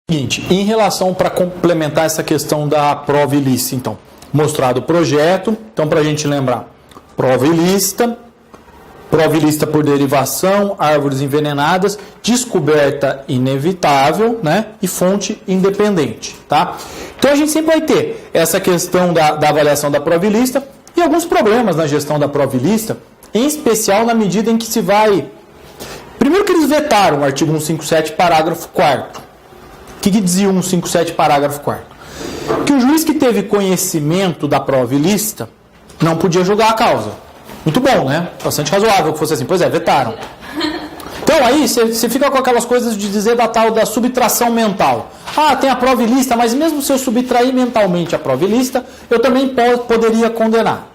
Seguinte, em relação para complementar essa questão da prova ilícita, então, mostrado o projeto, então para a gente lembrar, prova ilícita por derivação, árvores envenenadas, descoberta inevitável, né, e fonte independente, tá? Então a gente sempre vai ter essa questão da avaliação da prova ilícita e alguns problemas na gestão da prova ilícita, em especial na medida em que se vai... Primeiro que eles vetaram o artigo 157, parágrafo 4º. O que dizia o 157, parágrafo 4º? Que o juiz que teve conhecimento da prova ilícita não podia julgar a causa. Muito bom, né? Bastante razoável que fosse assim. Pois é, vetaram. Então aí você fica com aquelas coisas de dizer da tal da subtração mental. Ah, tem a prova ilícita, mas mesmo se eu subtrair mentalmente a prova ilícita, eu também poderia condenar.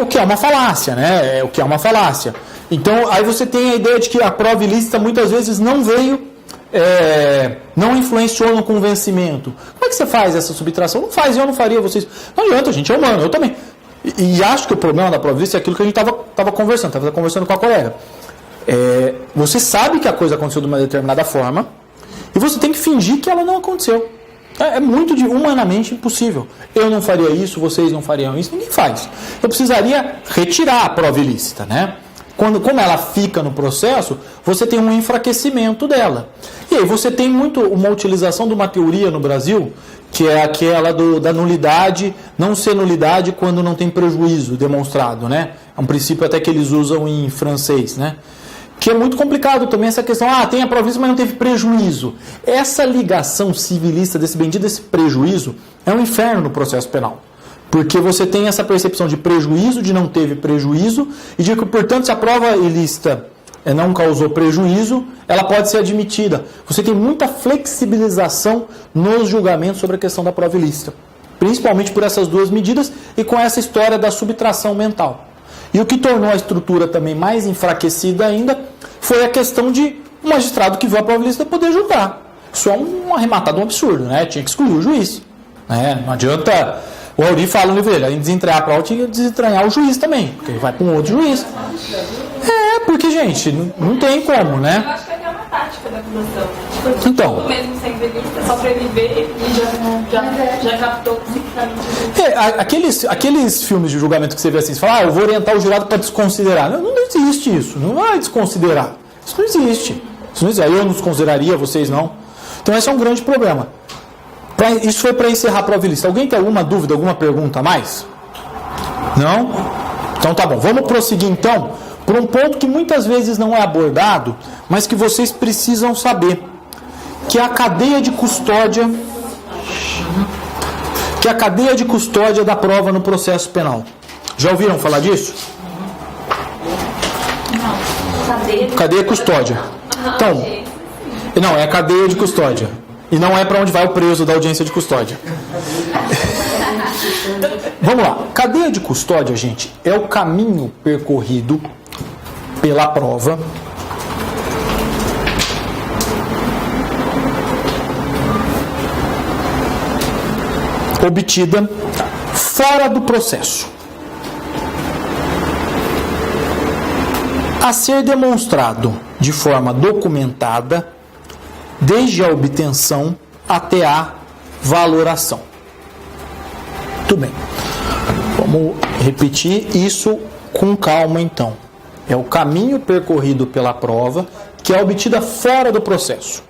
O que é uma falácia, né? O que é uma falácia. Então aí você tem a ideia de que a prova ilícita muitas vezes não veio... não influenciou no convencimento. Como é que você faz essa subtração? Não faz, eu não faria, vocês. Não adianta, a gente é humano, eu também. E acho que o problema da prova ilícita é aquilo que a gente estava conversando com a colega. Você sabe que a coisa aconteceu de uma determinada forma e você tem que fingir que ela não aconteceu. É muito humanamente impossível. Eu não faria isso, vocês não fariam isso, ninguém faz. Eu precisaria retirar a prova ilícita, né? Como ela fica no processo, você tem um enfraquecimento dela. E aí você tem muito uma utilização de uma teoria no Brasil, que é aquela da nulidade, não ser nulidade quando não tem prejuízo demonstrado, né? É um princípio até que eles usam em francês, né? Que é muito complicado também essa questão, tem a prova ilícita, mas não teve prejuízo. Essa ligação civilista desse bendito, desse prejuízo, é um inferno no processo penal. Porque você tem essa percepção de prejuízo, de não teve prejuízo, e de que, portanto, se a prova ilícita não causou prejuízo, ela pode ser admitida. Você tem muita flexibilização nos julgamentos sobre a questão da prova ilícita. Principalmente por essas duas medidas e com essa história da subtração mental. E o que tornou a estrutura também mais enfraquecida ainda foi a questão de um magistrado que viu a prova ilícita poder julgar. Isso é um arrematado, um absurdo, né? Tinha que excluir o juiz. Não adianta... O Auri fala no livro dele, além de desentranhar a prova, tinha que desentranhar o juiz também, porque ele vai para um outro juiz. Porque, gente, não tem como, né? Eu acho que é uma tática da acusação. Tipo, então, tudo mesmo sem delito, só para ele ver e já captou psiquicamente. Aqueles filmes de julgamento que você vê assim, você fala, eu vou orientar o jurado para desconsiderar. Não existe isso, não vai desconsiderar. Isso não existe. Eu não desconsideraria, vocês não. Então esse é um grande problema. Isso foi para encerrar a prova ilícita. Alguém tem alguma dúvida, alguma pergunta a mais? Não? Então tá bom. Vamos prosseguir então por um ponto que muitas vezes não é abordado, mas que vocês precisam saber, que é a cadeia de custódia, da prova no processo penal. Já ouviram falar disso? Não. Cadeia custódia. Então, não, é a cadeia de custódia. E não é para onde vai o preso da audiência de custódia. Vamos lá. Cadeia de custódia, gente, é o caminho percorrido pela prova obtida fora do processo, a ser demonstrado de forma documentada desde a obtenção até a valoração. Muito bem. Vamos repetir isso com calma, então. É o caminho percorrido pela prova que é obtida fora do processo,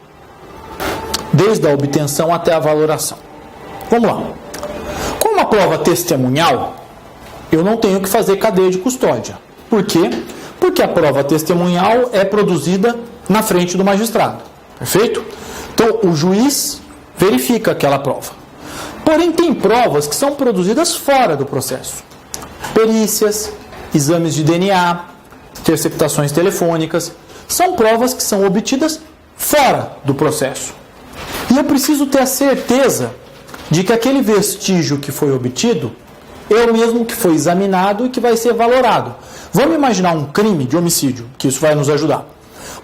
desde a obtenção até a valoração. Vamos lá. Com uma prova testemunhal, eu não tenho que fazer cadeia de custódia. Por quê? Porque a prova testemunhal é produzida na frente do magistrado. Perfeito? Então, o juiz verifica aquela prova. Porém, tem provas que são produzidas fora do processo. Perícias, exames de DNA, interceptações telefônicas. São provas que são obtidas fora do processo. E eu preciso ter a certeza de que aquele vestígio que foi obtido é o mesmo que foi examinado e que vai ser valorado. Vamos imaginar um crime de homicídio, que isso vai nos ajudar.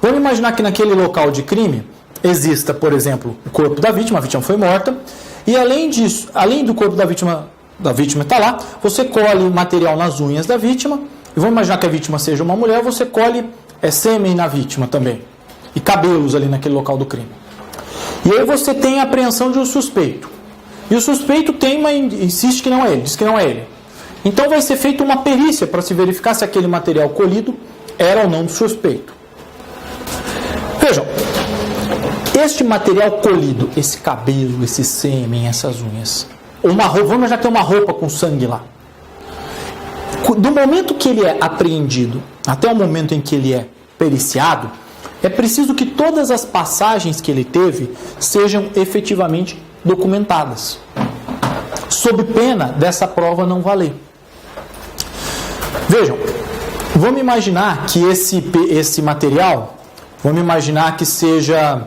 Vamos imaginar que naquele local de crime exista, por exemplo, o corpo da vítima, a vítima foi morta, e além disso, além do corpo da vítima estar lá, você colhe material nas unhas da vítima, e vamos imaginar que a vítima seja uma mulher, você colhe sêmen na vítima também. e cabelos ali naquele local do crime. E aí você tem a apreensão de um suspeito. E o suspeito insiste que não é ele, diz que não é ele. Então vai ser feita uma perícia para se verificar se aquele material colhido era ou não do suspeito. Vejam, este material colhido, esse cabelo, esse sêmen, essas unhas, uma roupa, vamos já ter uma roupa com sangue lá. Do momento que ele é apreendido até o momento em que ele é periciado, é preciso que todas as passagens que ele teve sejam efetivamente documentadas, sob pena dessa prova não valer. Vejam, vamos imaginar que esse material, vamos imaginar que seja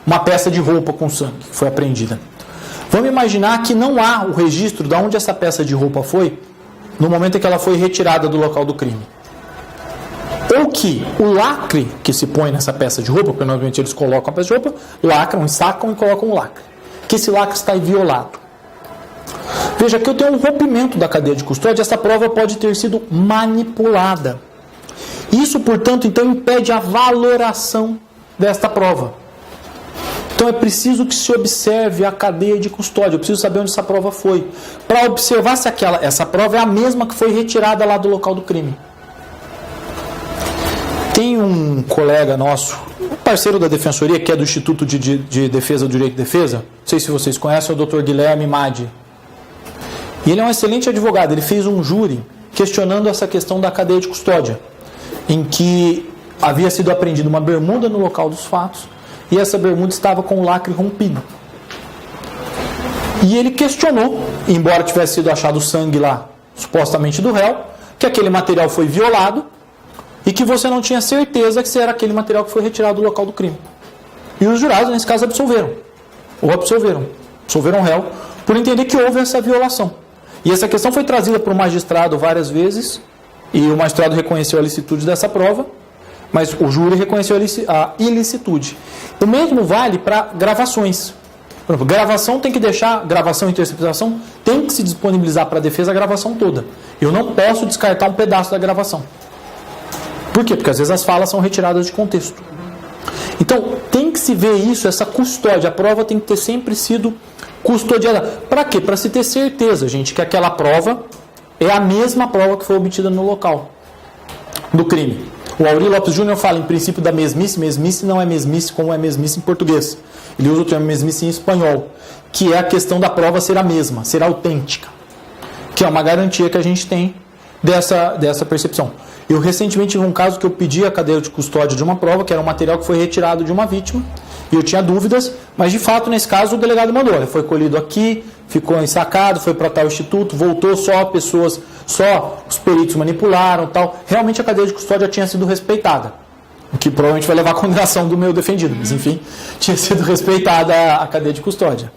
uma peça de roupa com sangue que foi apreendida. Vamos imaginar que não há o registro de onde essa peça de roupa foi no momento em que ela foi retirada do local do crime. Ou que o lacre que se põe nessa peça de roupa, porque normalmente eles colocam a peça de roupa, lacram, ensacam e colocam o lacre. Que esse lacre está violado. Veja que eu tenho um rompimento da cadeia de custódia, essa prova pode ter sido manipulada. Isso, portanto, então impede a valoração desta prova. Então é preciso que se observe a cadeia de custódia, eu preciso saber onde essa prova foi, para observar se essa prova é a mesma que foi retirada lá do local do crime. Tem um colega nosso, um parceiro da Defensoria, que é do Instituto de Defesa do Direito de Defesa, não sei se vocês conhecem, é o Dr. Guilherme Madi. E ele é um excelente advogado, ele fez um júri questionando essa questão da cadeia de custódia, em que havia sido apreendida uma bermuda no local dos fatos, e essa bermuda estava com o lacre rompido. E ele questionou, embora tivesse sido achado sangue lá, supostamente do réu, que aquele material foi violado e que você não tinha certeza que era aquele material que foi retirado do local do crime. E os jurados, nesse caso, absolveram o réu, por entender que houve essa violação. E essa questão foi trazida para o magistrado várias vezes, e o magistrado reconheceu a licitude dessa prova, mas o júri reconheceu a ilicitude. O mesmo vale para gravações. Por exemplo, gravação e interceptação, tem que se disponibilizar para a defesa a gravação toda. Eu não posso descartar um pedaço da gravação. Por quê? Porque às vezes as falas são retiradas de contexto. Então, tem que se ver isso, essa custódia. A prova tem que ter sempre sido custodiada. Para quê? Para se ter certeza, gente, que aquela prova é a mesma prova que foi obtida no local do crime. O Auri Lopes Júnior fala em princípio da mesmice. Mesmice não é mesmice como é mesmice em português. Ele usa o termo mesmice em espanhol, que é a questão da prova ser a mesma, ser autêntica, que é uma garantia que a gente tem dessa percepção. Eu recentemente tive um caso que eu pedi a cadeia de custódia de uma prova, que era um material que foi retirado de uma vítima, e eu tinha dúvidas, mas de fato nesse caso o delegado mandou, ele foi colhido aqui, ficou ensacado, foi para tal instituto, voltou só os peritos manipularam, tal. Realmente a cadeia de custódia tinha sido respeitada, o que provavelmente vai levar à condenação do meu defendido, mas enfim, tinha sido respeitada a cadeia de custódia.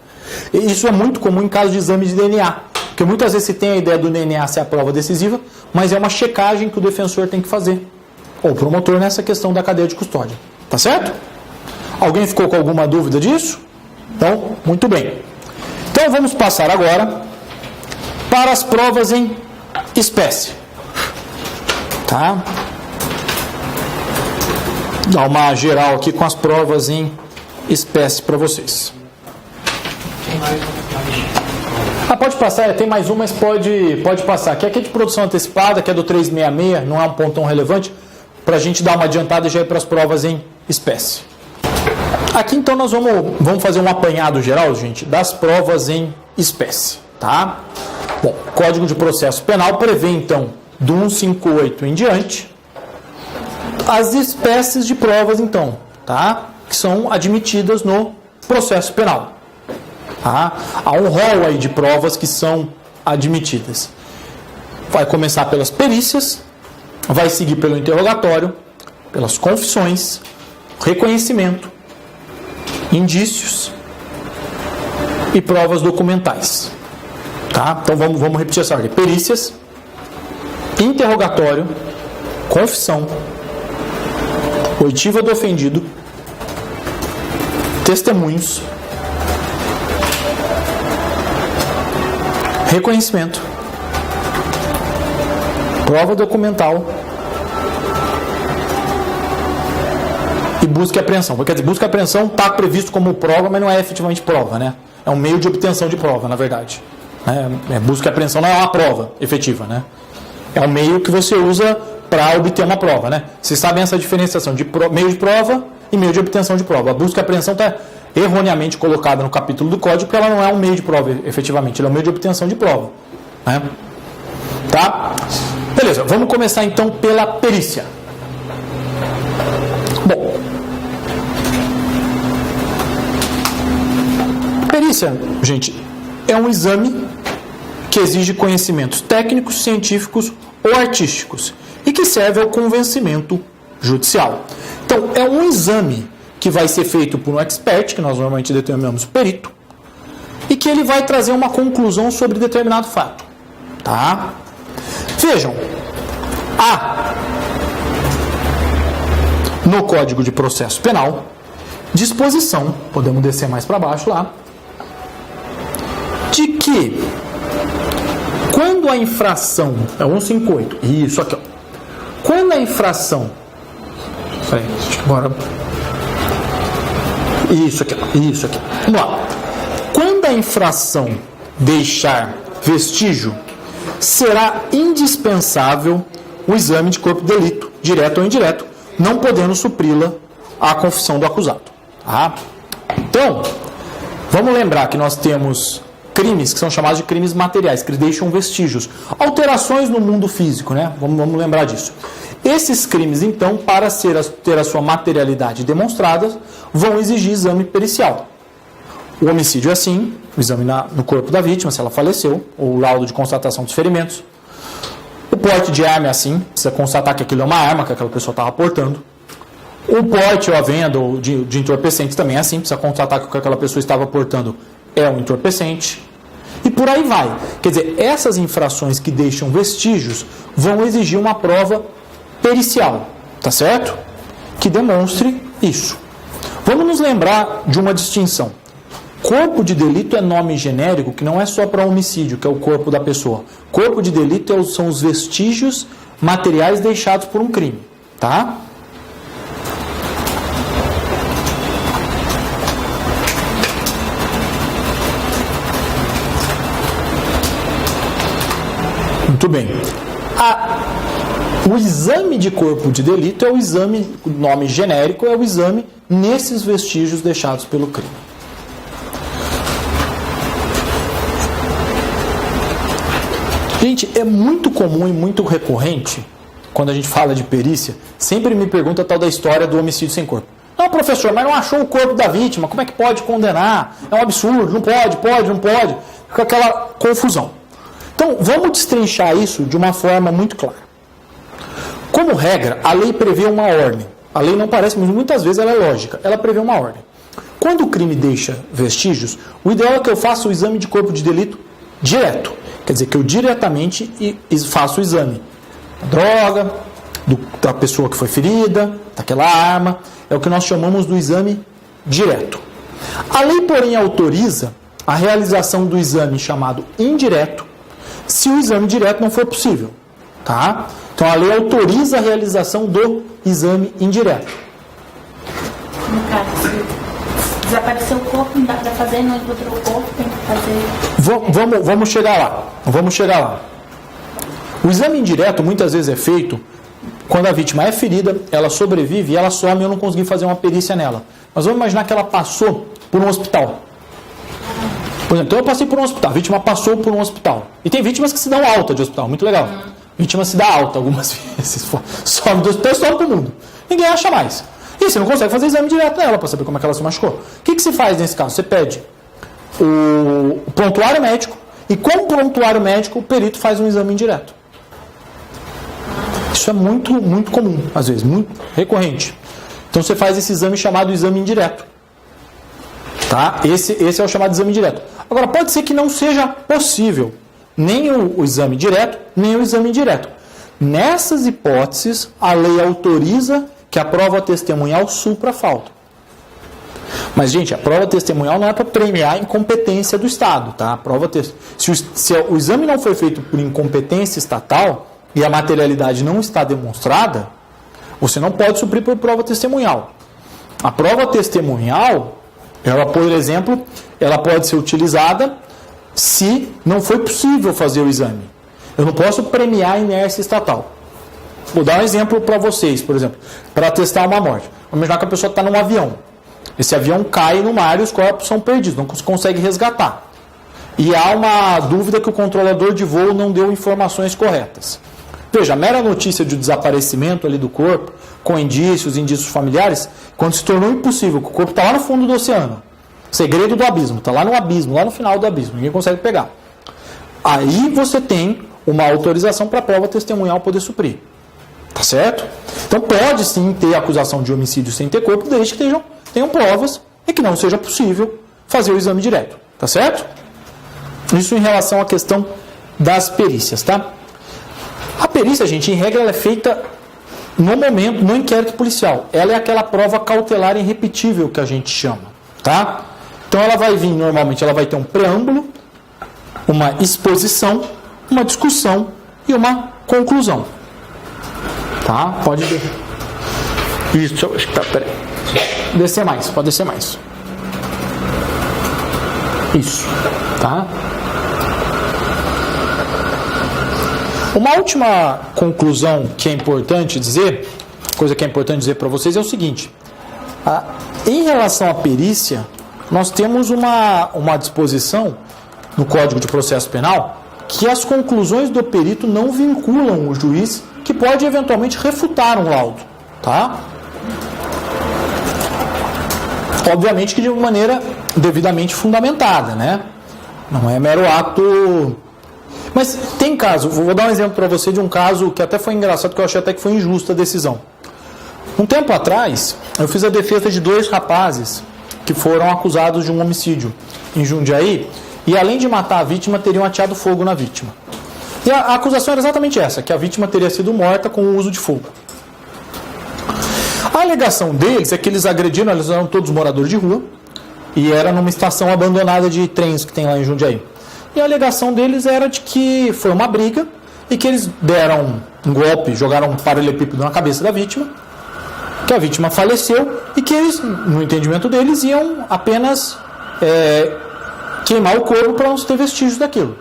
E isso é muito comum em casos de exame de DNA, porque muitas vezes se tem a ideia do DNA ser a prova decisiva, mas é uma checagem que o defensor tem que fazer, ou o promotor, nessa questão da cadeia de custódia. Tá certo? Alguém ficou com alguma dúvida disso? Então, muito bem. Então vamos passar agora para as provas em espécie. Tá? Dá uma geral aqui com as provas em espécie para vocês. Pode passar, tem mais uma, mas pode passar. Aqui é de produção antecipada, que é do 366, não é um ponto tão relevante, para a gente dar uma adiantada e já ir para as provas em espécie. Aqui então nós vamos fazer um apanhado geral, gente, das provas em espécie, tá? Bom, o Código de Processo Penal prevê então, do 158 em diante, as espécies de provas então, tá? Que são admitidas no processo penal. Tá? Há um rol aí de provas que são admitidas. Vai começar pelas perícias, vai seguir pelo interrogatório, pelas confissões, reconhecimento, indícios e provas documentais. Tá? Então vamos repetir essa ordem: perícias, interrogatório, confissão, oitiva do ofendido, testemunhos, reconhecimento, prova documental e busca e apreensão. Quer dizer, busca e apreensão está previsto como prova, mas não é efetivamente prova, né? É um meio de obtenção de prova, na verdade. Busca e apreensão não é uma prova efetiva, né? É um meio que você usa para obter uma prova, né? Vocês sabem essa diferenciação de meio de prova e meio de obtenção de prova. A busca e apreensão está erroneamente colocada no capítulo do código porque ela não é um meio de prova efetivamente, ela é um meio de obtenção de prova, né? Tá? Beleza, vamos começar então pela perícia. Bom, perícia, gente, é um exame que exige conhecimentos técnicos, científicos ou artísticos e que serve ao convencimento judicial. Então, é um exame que vai ser feito por um expert, que nós normalmente determinamos perito, e que ele vai trazer uma conclusão sobre determinado fato. Tá? Vejam, há no Código de Processo Penal disposição, podemos descer mais para baixo lá, de que quando a infração, é 158, isso aqui, ó, quando a infração, peraí, bora, isso aqui, vamos lá, quando a infração deixar vestígio, será indispensável o exame de corpo de delito, direto ou indireto, não podendo supri-la a confissão do acusado. Tá? Então, vamos lembrar que nós temos crimes que são chamados de crimes materiais, que deixam vestígios, alterações no mundo físico, né? Vamos lembrar disso. Esses crimes, então, para ter a sua materialidade demonstrada, vão exigir exame pericial. O homicídio é assim, o exame no corpo da vítima, se ela faleceu, ou o laudo de constatação dos ferimentos. O porte de arma é assim, precisa constatar que aquilo é uma arma que aquela pessoa estava portando. O porte ou a venda de entorpecentes também é assim, precisa constatar que o que aquela pessoa estava portando é um entorpecente. E por aí vai. Quer dizer, essas infrações que deixam vestígios vão exigir uma prova pericial, tá certo? Que demonstre isso. Vamos nos lembrar de uma distinção. Corpo de delito é nome genérico que não é só para homicídio, que é o corpo da pessoa. Corpo de delito são os vestígios materiais deixados por um crime, tá? Muito bem. O exame de corpo de delito é o exame, o nome genérico é o exame nesses vestígios deixados pelo crime. Gente, é muito comum e muito recorrente, quando a gente fala de perícia, sempre me pergunta a tal da história do homicídio sem corpo. Não, professor, mas não achou o corpo da vítima, como é que pode condenar? É um absurdo, não pode, não pode. Fica aquela confusão. Então, vamos destrinchar isso de uma forma muito clara. Como regra, a lei prevê uma ordem. A lei não parece, mas muitas vezes ela é lógica. Ela prevê uma ordem. Quando o crime deixa vestígios, o ideal é que eu faça o exame de corpo de delito direto. Quer dizer, que eu diretamente faço o exame da droga, da pessoa que foi ferida, daquela arma. É o que nós chamamos do exame direto. A lei, porém, autoriza a realização do exame chamado indireto, se o exame direto não for possível. Tá? Então, a lei autoriza a realização do exame indireto. No caso, se desapareceu o corpo, não dá para fazer, não encontrou o corpo, tem que fazer... Vamos chegar lá. O exame indireto muitas vezes é feito quando a vítima é ferida, ela sobrevive e ela some e eu não consegui fazer uma perícia nela. Mas vamos imaginar que ela passou por um hospital. Por exemplo, então eu passei por um hospital, a vítima passou por um hospital. E tem vítimas que se dão alta de hospital, muito legal. A vítima se dá alta algumas vezes, some do hospital e some para o mundo. Ninguém acha mais. E você não consegue fazer exame direto nela para saber como é que ela se machucou. O que se faz nesse caso? Você pede o prontuário médico e com o prontuário médico o perito faz um exame indireto. Isso é muito, muito comum, às vezes, muito recorrente. Então você faz esse exame chamado exame indireto. Tá? Esse é o chamado exame direto. Agora, pode ser que não seja possível nem o exame direto, nem o exame indireto. Nessas hipóteses, a lei autoriza que a prova testemunhal supra a falta. Mas, gente, a prova testemunhal não é para premiar a incompetência do Estado. Tá? Se o exame não foi feito por incompetência estatal e a materialidade não está demonstrada, você não pode suprir por prova testemunhal. A prova testemunhal, ela, por exemplo, ela pode ser utilizada se não foi possível fazer o exame. Eu não posso premiar a inércia estatal. Vou dar um exemplo para vocês, por exemplo, para testar uma morte. Vamos imaginar que a pessoa está num avião. Esse avião cai no mar e os corpos são perdidos, não se consegue resgatar. E há uma dúvida que o controlador de voo não deu informações corretas. Veja, a mera notícia de desaparecimento ali do corpo, com indícios familiares, quando se tornou impossível, que o corpo está lá no fundo do oceano. Segredo do abismo, está lá no abismo, lá no final do abismo, ninguém consegue pegar. Aí você tem uma autorização para a prova testemunhal poder suprir. Tá certo? Então pode sim ter acusação de homicídio sem ter corpo, desde que tenham provas e que não seja possível fazer o exame direto. Tá certo? Isso em relação à questão das perícias, tá? A perícia, gente, em regra, ela é feita no momento, no inquérito policial. Ela é aquela prova cautelar irrepetível que a gente chama, tá? Então ela vai vir, normalmente, ela vai ter um preâmbulo, uma exposição, uma discussão e uma conclusão. Tá? Pode isso, acho que tá, peraí. Descer mais, pode descer mais. Isso, tá? Uma última conclusão que é importante dizer, coisa que é importante dizer para vocês é o seguinte: em relação à perícia, nós temos uma disposição no Código de Processo Penal que as conclusões do perito não vinculam o juiz, que pode eventualmente refutar um laudo, tá? Obviamente que de uma maneira devidamente fundamentada, né? Não é mero ato. Mas tem caso, vou dar um exemplo para você de um caso que até foi engraçado, que eu achei até que foi injusta a decisão. Um tempo atrás, eu fiz a defesa de 2 rapazes que foram acusados de um homicídio em Jundiaí, e além de matar a vítima, teriam ateado fogo na vítima. E a acusação era exatamente essa, que a vítima teria sido morta com o uso de fogo. A alegação deles é que eles agrediram, eles eram todos moradores de rua, e era numa estação abandonada de trens que tem lá em Jundiaí. E a alegação deles era de que foi uma briga, e que eles deram um golpe, jogaram um paralelepípedo na cabeça da vítima, que a vítima faleceu, e que eles, no entendimento deles, iam apenas queimar o corpo para não ter vestígios daquilo.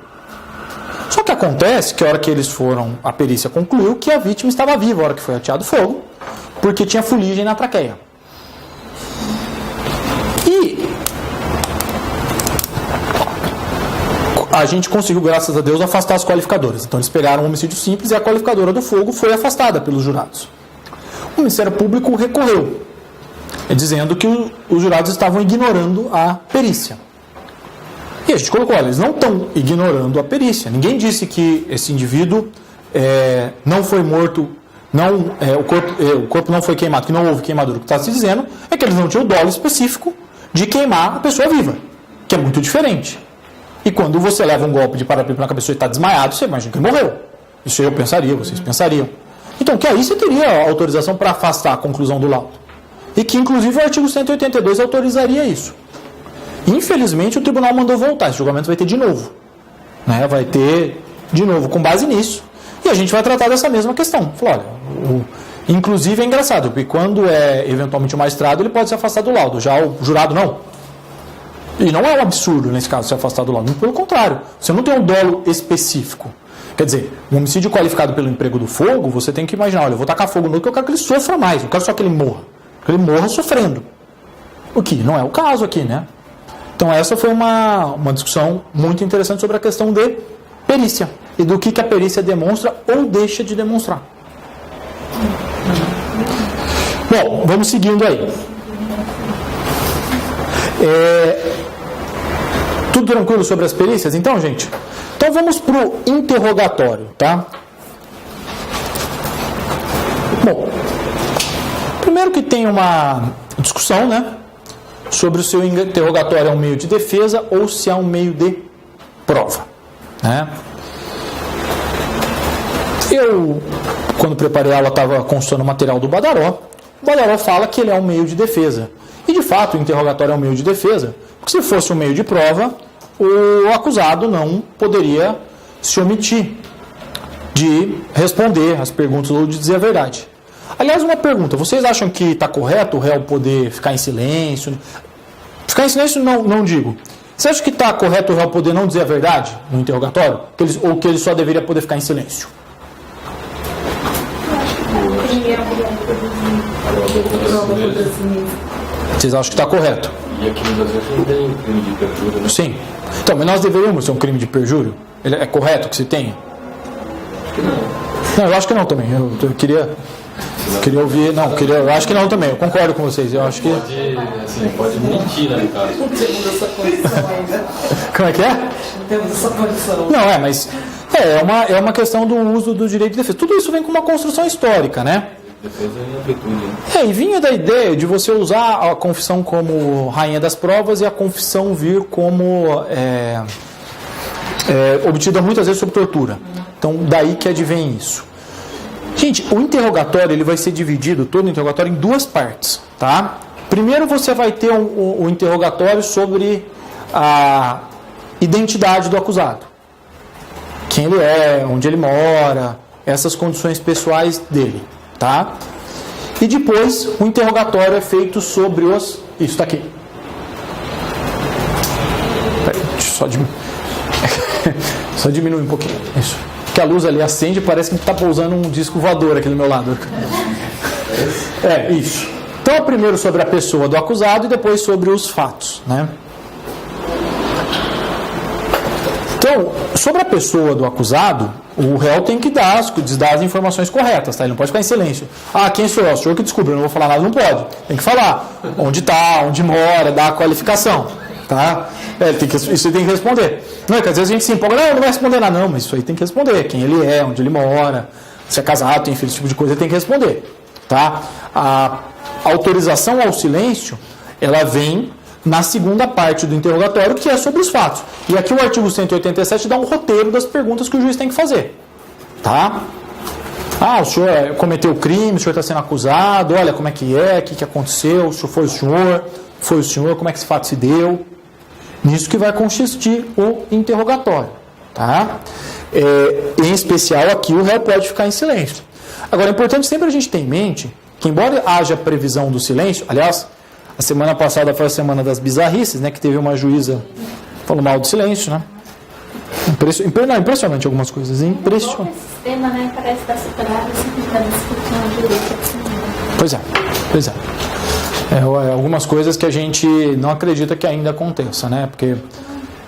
Só que acontece que a hora que eles foram, a perícia concluiu que a vítima estava viva a hora que foi ateado fogo, porque tinha fuligem na traqueia. E a gente conseguiu, graças a Deus, afastar as qualificadoras. Então eles pegaram um homicídio simples e a qualificadora do fogo foi afastada pelos jurados. O Ministério Público recorreu, dizendo que os jurados estavam ignorando a perícia. E a gente colocou, olha, eles não estão ignorando a perícia. Ninguém disse que esse indivíduo não foi morto, o corpo não foi queimado, que não houve queimadura. O que está se dizendo é que eles não tinham o dolo específico de queimar a pessoa viva, que é muito diferente. E quando você leva um golpe de paralelepípedo na cabeça e está desmaiado, você imagina que ele morreu. Isso eu pensaria, vocês pensariam. Então, que aí você teria autorização para afastar a conclusão do laudo. E que, inclusive, o artigo 182 autorizaria isso. Infelizmente, o tribunal mandou voltar. Esse julgamento vai ter de novo. Né? Vai ter de novo, com base nisso. E a gente vai tratar dessa mesma questão. Falou, olha, inclusive é engraçado, porque quando é eventualmente o magistrado, ele pode se afastar do laudo. Já o jurado, não. E não é um absurdo, nesse caso, se afastar do laudo. Pelo contrário, você não tem um dolo específico. Quer dizer, um homicídio qualificado pelo emprego do fogo, você tem que imaginar, olha, eu vou tacar fogo no que eu quero que ele sofra mais. Eu quero só que ele morra. Que ele morra sofrendo. O que não é o caso aqui, né? Então essa foi uma discussão muito interessante sobre a questão de perícia. E do que a perícia demonstra ou deixa de demonstrar. Bom, vamos seguindo aí. Tudo tranquilo sobre as perícias? Então, gente, então vamos para o interrogatório, tá? Bom, primeiro que tem uma discussão, né? Sobre se o interrogatório é um meio de defesa ou se é um meio de prova, né? Eu, quando preparei a aula, estava consultando o material do Badaró. O Badaró fala que ele é um meio de defesa. E, de fato, o interrogatório é um meio de defesa, porque se fosse um meio de prova, o acusado não poderia se omitir de responder as perguntas ou de dizer a verdade. Aliás, uma pergunta, vocês acham que está correto o réu poder ficar em silêncio? Ficar em silêncio não digo. Você acha que está correto o réu poder não dizer a verdade no interrogatório? Ou que ele só deveria poder ficar em silêncio? Vocês acham que está correto? E aqui no Brasil não tem crime de perjúrio, né? Sim. Então, mas nós deveríamos ter um crime de perjúrio? É correto que se tenha? Não, eu acho que não também. Eu queria ouvir. Não, eu acho que não também. Eu concordo com vocês. Eu acho que. Pode mentir, né, no caso. Não temos essa condição ainda. Como é que é? Não temos essa condição. Não, mas. É uma questão do uso do direito de defesa. Tudo isso vem com uma construção histórica, né? Defesa e amplitude, né? E vinha da ideia de você usar a confissão como rainha das provas e a confissão vir como obtida muitas vezes sob tortura. Então, daí que advém isso. Gente, o interrogatório ele vai ser dividido, todo o interrogatório, em duas partes. Tá? Primeiro você vai ter o interrogatório sobre a identidade do acusado. Quem ele é, onde ele mora, essas condições pessoais dele. Tá? E depois o interrogatório é feito sobre os... Isso está aqui. Deixa eu só diminuir um pouquinho. Isso. Porque a luz ali acende e parece que está pousando um disco voador aqui do meu lado. Isso. Então, primeiro sobre a pessoa do acusado e depois sobre os fatos. Né? Então, sobre a pessoa do acusado, o réu tem que dar as informações corretas, tá? Ele não pode ficar em silêncio. Quem sou eu? O senhor que descobriu, não vou falar nada, não pode. Tem que falar onde está, onde mora, dar a qualificação, tá? Isso ele tem que responder. Não é que às vezes a gente se empolga, não vai responder nada. Não, mas isso aí tem que responder. Quem ele é, onde ele mora, se é casado, tem filho, esse tipo de coisa, ele tem que responder, tá? A autorização ao silêncio, ela vem na segunda parte do interrogatório, que é sobre os fatos. E aqui o artigo 187 dá um roteiro das perguntas que o juiz tem que fazer. Tá? O senhor cometeu crime, o senhor está sendo acusado, olha como é que é, o que aconteceu, o senhor foi o senhor, como é que esse fato se deu. Nisso que vai consistir o interrogatório. Tá? Em especial aqui o réu pode ficar em silêncio. Agora é importante sempre a gente ter em mente que, embora haja previsão do silêncio, aliás, a semana passada foi a semana das bizarrices, né? Que teve uma juíza falando mal do silêncio, né? Impressionante algumas coisas. Impressionante. O sistema, né? Parece estar separado, assim, está discutindo direito. Pois é. Algumas coisas que a gente não acredita que ainda aconteça, né? Porque,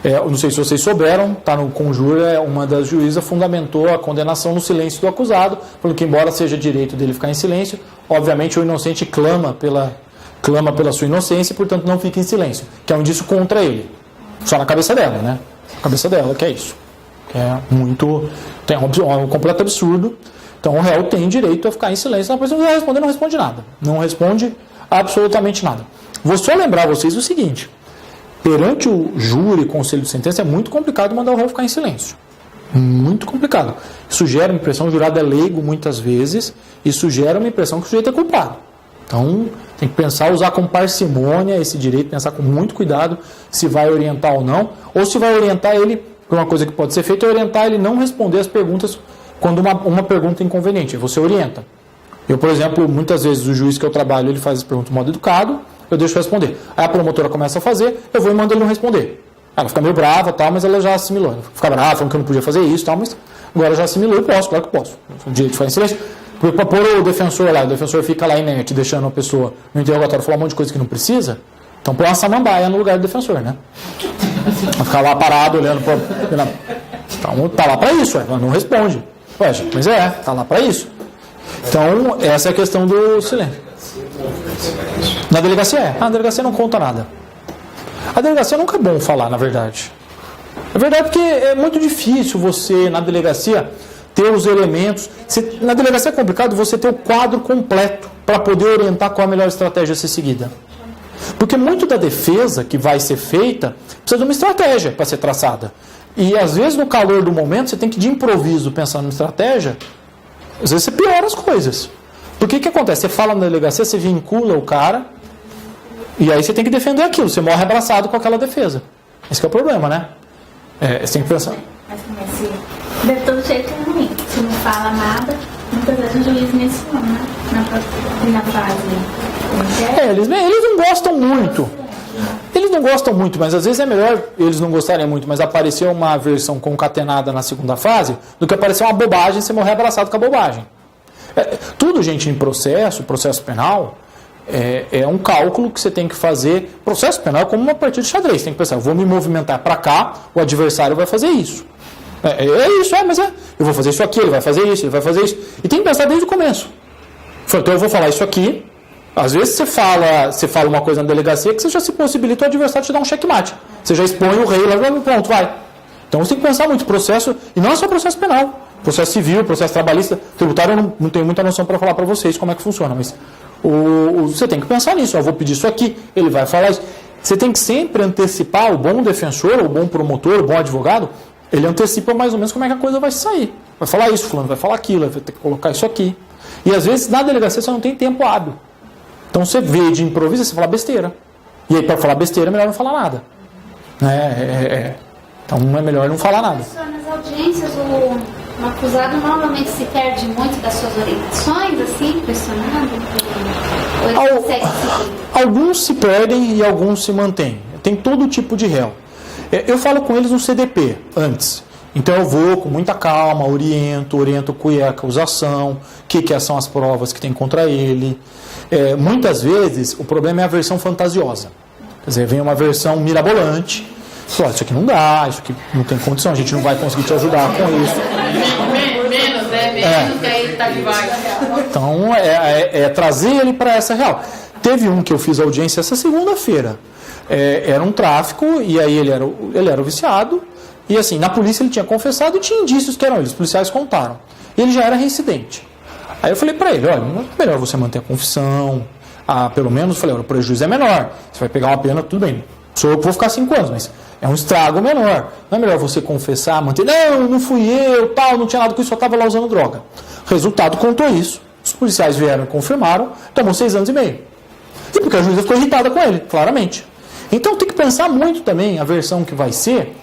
eu não sei se vocês souberam, tá no Conjura, uma das juízas fundamentou a condenação no silêncio do acusado, falando que, embora seja direito dele ficar em silêncio, obviamente o inocente clama pela sua inocência e, portanto, não fica em silêncio, que é um indício contra ele. Só na cabeça dela, né? Na cabeça dela, que é isso. Que é um completo absurdo. Então, o réu tem direito a ficar em silêncio. A pessoa não vai responder, não responde nada. Não responde absolutamente nada. Vou só lembrar vocês o seguinte. Perante o júri, conselho de sentença, é muito complicado mandar o réu ficar em silêncio. Muito complicado. Isso gera uma impressão, o jurado é leigo muitas vezes, isso gera uma impressão que o sujeito é culpado. Então, tem que pensar, usar com parcimônia esse direito, pensar com muito cuidado se vai orientar ou não, ou se vai orientar ele, por uma coisa que pode ser feita, é orientar ele não responder as perguntas quando uma pergunta é inconveniente. Você orienta. Eu, por exemplo, muitas vezes o juiz que eu trabalho, ele faz as perguntas de modo educado, eu deixo responder. Aí a promotora começa a fazer, eu vou e mando ele não responder. Ela fica meio brava, tal, mas ela já assimilou. Ela fica brava, falando que eu não podia fazer isso, tal, mas agora já assimilou e posso, claro que posso. O direito de ficar em silêncio. Porque para pôr o defensor lá, o defensor fica lá inerte, deixando a pessoa no interrogatório falar um monte de coisa que não precisa, então põe uma samambaia no lugar do defensor, né? Vai ficar lá parado, olhando para... Então, tá lá para isso, ela não responde. Ué, gente, mas tá lá para isso. Então, essa é a questão do silêncio. Na delegacia na delegacia não conta nada. A delegacia nunca é bom falar, na verdade. É verdade porque é muito difícil você, na delegacia, ter os elementos. Na delegacia é complicado você ter o quadro completo para poder orientar qual a melhor estratégia a ser seguida. Porque muito da defesa que vai ser feita precisa de uma estratégia para ser traçada. E às vezes no calor do momento você tem que de improviso pensar numa estratégia, às vezes você piora as coisas. Porque o que acontece? Você fala na delegacia, você vincula o cara, e aí você tem que defender aquilo, você morre abraçado com aquela defesa. Esse que é o problema, né? Você tem que pensar. De todo jeito é ruim. Se não fala nada, muitas vezes o juiz menciona na na fase. Eles não gostam muito. Eles não gostam muito, mas às vezes é melhor eles não gostarem muito, mas aparecer uma versão concatenada na segunda fase, do que aparecer uma bobagem e você morrer abraçado com a bobagem. Tudo, gente, em processo penal, é um cálculo que você tem que fazer. Processo penal é como uma partida de xadrez. Você tem que pensar, eu vou me movimentar para cá, o adversário vai fazer isso. Eu vou fazer isso aqui, ele vai fazer isso, ele vai fazer isso. E tem que pensar desde o começo. Então eu vou falar isso aqui. Às vezes você fala uma coisa na delegacia que você já se possibilita o adversário te dar um checkmate. Você já expõe o rei lá, pronto, vai. Então você tem que pensar muito processo, e não é só processo penal. Processo civil, processo trabalhista, tributário, eu não tenho muita noção para falar para vocês como é que funciona, mas você tem que pensar nisso. Eu vou pedir isso aqui, ele vai falar isso. Você tem que sempre antecipar. O bom defensor, o bom promotor, o bom advogado, ele antecipa mais ou menos como é que a coisa vai sair. Vai falar isso, fulano vai falar aquilo, vai ter que colocar isso aqui. E às vezes na delegacia você não tem tempo hábil. Então você vê de improviso, você fala besteira. E aí para falar besteira é melhor não falar nada. Então é melhor não falar nada. Nas audiências, o acusado normalmente se perde muito das suas orientações, assim, pressionado? Ou ele consegue seguir? Alguns se perdem e alguns se mantêm. Tem todo tipo de réu. Eu falo com eles no CDP antes. Então eu vou com muita calma, oriento qual é a acusação, o que são as provas que tem contra ele. Muitas vezes o problema é a versão fantasiosa. Quer dizer, vem uma versão mirabolante. Fala, isso aqui não dá, isso aqui não tem condição, a gente não vai conseguir te ajudar com isso. Menos, né? Menos que aí tá debaixo. Então trazer ele para essa real. Teve um que eu fiz audiência essa segunda-feira. Era um tráfico, e aí ele era o viciado. E assim, na polícia ele tinha confessado e tinha indícios que eram eles. Os policiais contaram. E ele já era reincidente. Aí eu falei para ele, olha, melhor você manter a confissão. Pelo menos, eu falei, o prejuízo é menor. Você vai pegar uma pena, tudo bem. Sou eu que vou ficar 5 anos, mas é um estrago menor. Não é melhor você confessar, manter, não fui eu, não tinha nada com isso, só estava lá usando droga. Resultado, contou isso. Os policiais vieram e confirmaram, tomou 6 anos e meio. E porque a juíza ficou irritada com ele, claramente. Então tem que pensar muito também a versão que vai ser,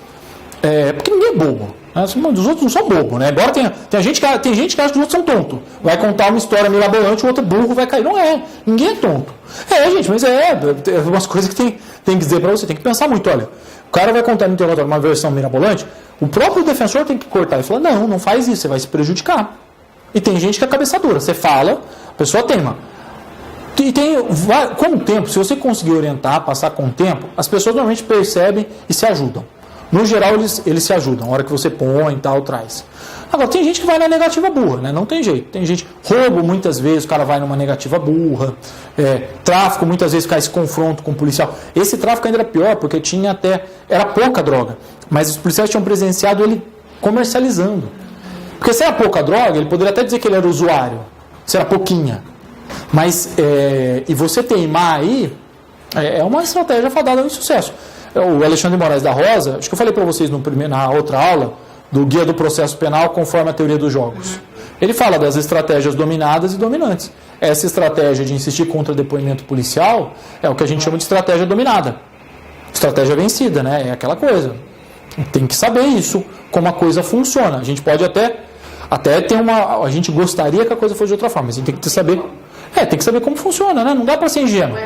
porque ninguém é bobo. Né? Os outros não são bobos, né? Agora tem gente que acha que os outros são tontos. Vai contar uma história mirabolante, o outro burro vai cair. Não é. Ninguém é tonto. Gente, mas tem umas coisas que tem que dizer para você. Tem que pensar muito. Olha, o cara vai contar no interrogatório uma versão mirabolante, o próprio defensor tem que cortar e falar, não faz isso, você vai se prejudicar. E tem gente que é cabeça dura. Você fala, a pessoa teima. E com o tempo, se você conseguir orientar, passar com o tempo, as pessoas normalmente percebem e se ajudam. No geral, eles se ajudam. A hora que você põe e tal, traz. Agora, tem gente que vai na negativa burra, né? Não tem jeito. Tem gente, roubo muitas vezes, o cara vai numa negativa burra. Tráfico, muitas vezes, cai esse confronto com o policial. Esse tráfico ainda era pior, porque era pouca droga. Mas os policiais tinham presenciado ele comercializando. Porque se era pouca droga, ele poderia até dizer que ele era usuário. Se era pouquinha. Mas, e você teimar aí, é uma estratégia fadada de sucesso. O Alexandre Moraes da Rosa, acho que eu falei para vocês na outra aula, do Guia do Processo Penal conforme a teoria dos jogos. Ele fala das estratégias dominadas e dominantes. Essa estratégia de insistir contra depoimento policial é o que a gente chama de estratégia dominada. Estratégia vencida, né? É aquela coisa. Tem que saber isso, como a coisa funciona. A gente pode até ter a gente gostaria que a coisa fosse de outra forma, mas a gente tem que saber. Tem que saber como funciona, né? Não dá para ser ingênuo.